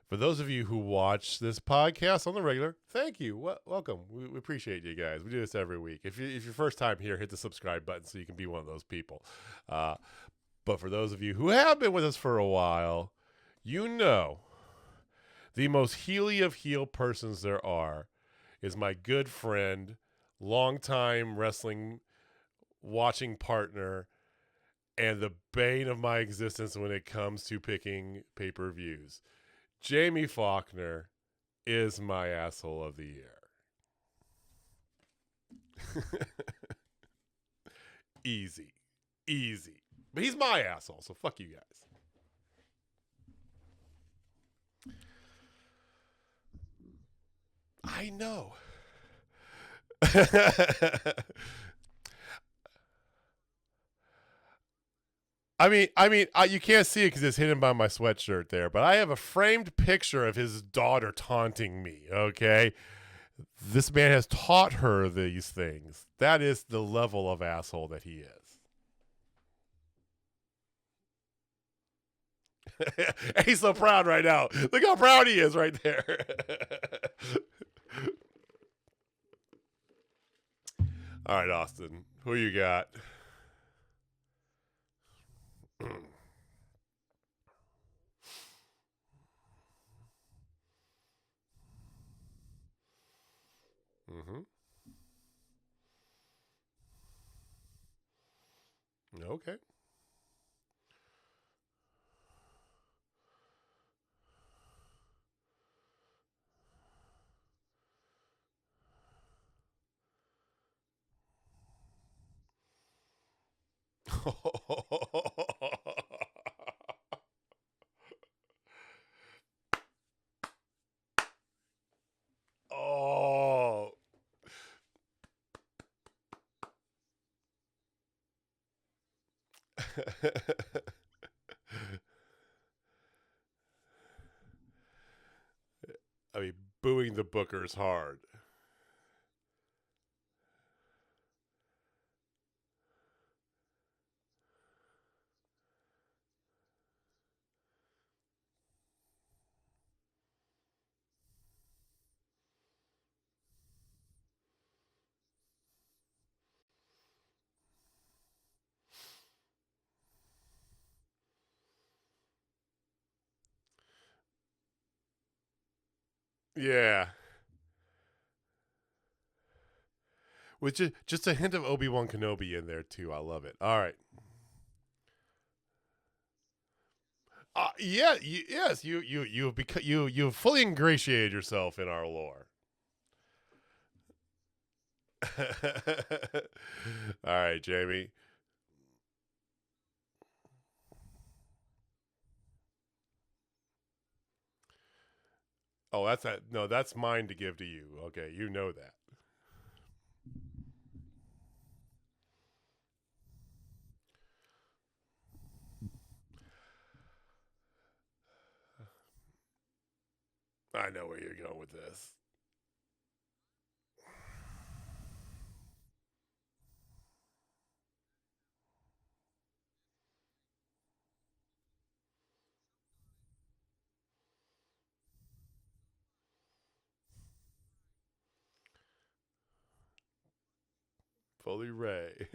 for those of you who watch this podcast on the regular, thank you. Welcome. We appreciate you guys. We do this every week. If you're first time here, hit the subscribe button so you can be one of those people. But for those of you who have been with us for a while, you know the most heely of heel persons there are is my good friend, longtime wrestling watching partner, and the bane of my existence when it comes to picking pay-per-views. Jamie Faulkner is my asshole of the year. Easy. But he's my asshole, so fuck you guys. I know. You can't see it because it's hidden by my sweatshirt there, but I have a framed picture of his daughter taunting me, okay? This man has taught her these things. That is the level of asshole that he is. He's so proud right now. Look how proud he is right there. All right, Austin, who you got? Mm-hmm. Okay. Oh. I mean, booing the bookers hard. Yeah. With just a hint of Obi-Wan Kenobi in there too. I love it. All right. Yeah, yes, you've fully ingratiated yourself in our lore. All right, Jamie. Oh, that's that. No, that's mine to give to you. Okay, you know that. I know where you're going with this. Fully Ray.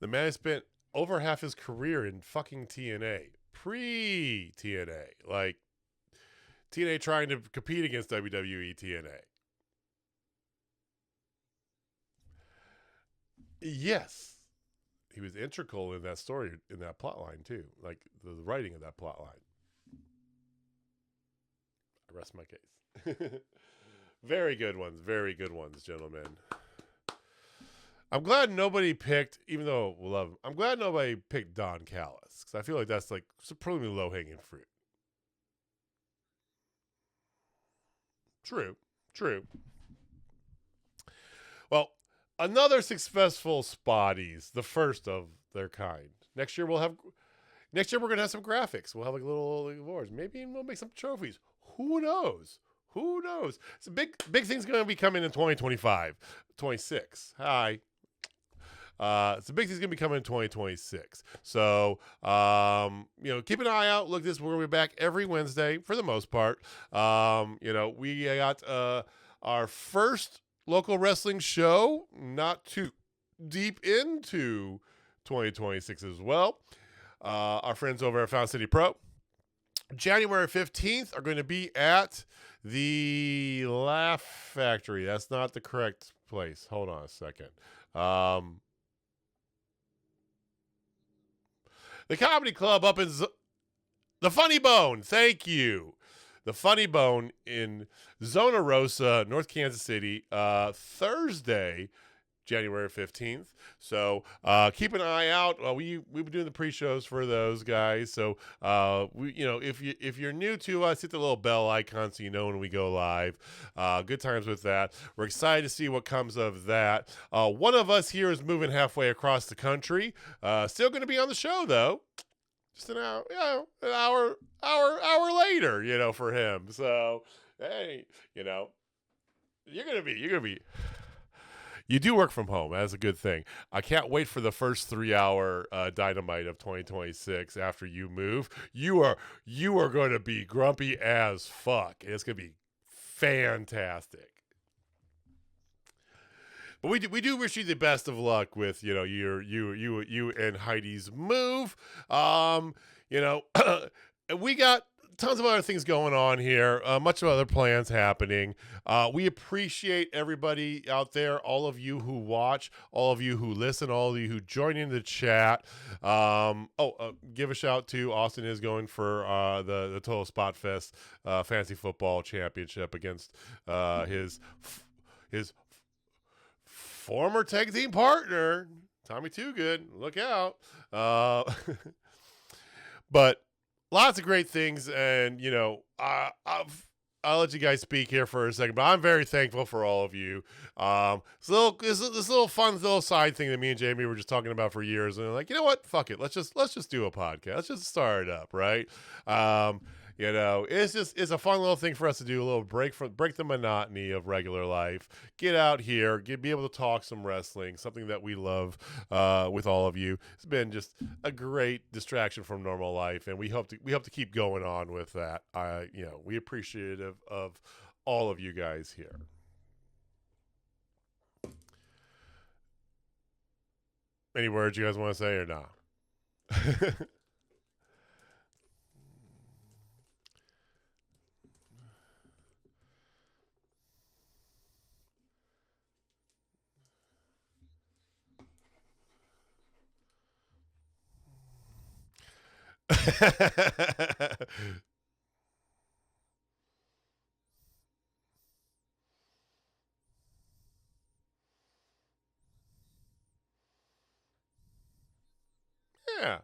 The man spent over half his career in fucking TNA, pre TNA, like TNA trying to compete against WWE TNA. Yes, he was integral in that story, in that plot line too, like the writing of that plot line. I rest my case. Very good ones, gentlemen. I'm glad nobody picked, even though we love him, I'm glad nobody picked Don Callis, because I feel like that's like supremely low hanging fruit. True. Well, another successful Spotties, the first of their kind. Next year we're gonna have some graphics. We'll have like little awards. Maybe we'll make some trophies. Who knows? Who knows? It's a big thing's gonna be coming in 2025, 26. Hi. So big thing's gonna be coming in 2026. So keep an eye out. Look, we're gonna be back every Wednesday for the most part. We got our first local wrestling show, not too deep into 2026 as well. Our friends over at Found City Pro, January 15th, are going to be at the Laugh Factory. That's not the correct place. Hold on a second. The Comedy Club up in the Funny Bone. Thank you. The Funny Bone in Zona Rosa, North Kansas City, Thursday, January 15th. So keep an eye out. We've been doing the pre-shows for those guys. So if you're new to us, hit the little bell icon so you know when we go live. Good times with that. We're excited to see what comes of that. One of us here is moving halfway across the country. Still going to be on the show though. Just an hour later, for him. So hey, you're gonna be. You do work from home. That's a good thing. I can't wait for the first 3-hour Dynamite of 2026 after you move. You are going to be grumpy as fuck. It's going to be fantastic. But we do wish you the best of luck with you and Heidi's move. you know, we got tons of other things going on here, much of other plans happening. We appreciate everybody out there, all of you who watch, all of you who listen, all of you who join in the chat. Give a shout to Austin is going for the Total Spotfest Fantasy Football Championship against his former tag team partner, Tommy Too Good. Look out. But lots of great things, and I'll let you guys speak here for a second. But I'm very thankful for all of you. This little fun little side thing that me and Jamie were just talking about for years, and like, you know what? Fuck it. Let's just do a podcast. Let's just start it up, right? It's a fun little thing for us to do, a little break the monotony of regular life. Get out here, be able to talk some wrestling, something that we love with all of you. It's been just a great distraction from normal life, and we hope to keep going on with that. We appreciative of all of you guys here. Any words you guys want to say or not? Yeah.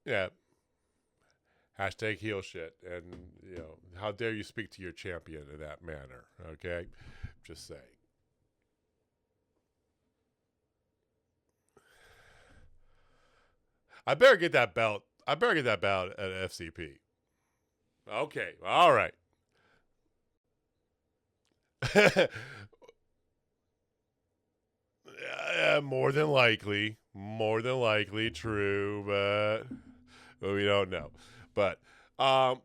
Yeah. Hashtag heel shit. And, how dare you speak to your champion in that manner, okay? Just saying. I better get that belt. at FCP. Okay. All right. More than likely. True, but we don't know. But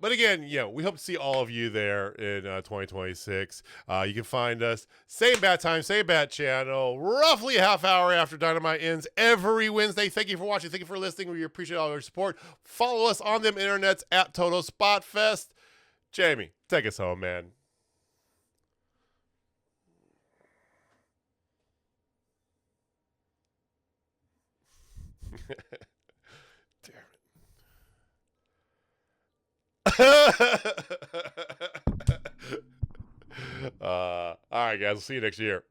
again, we hope to see all of you there in 2026. You can find us same bat time, same bat channel, roughly a half hour after Dynamite ends every Wednesday. Thank you for watching. Thank you for listening. We appreciate all your support. Follow us on them internets at Total Spotfest. Jamie, take us home, man. All right, guys. We'll see you next year.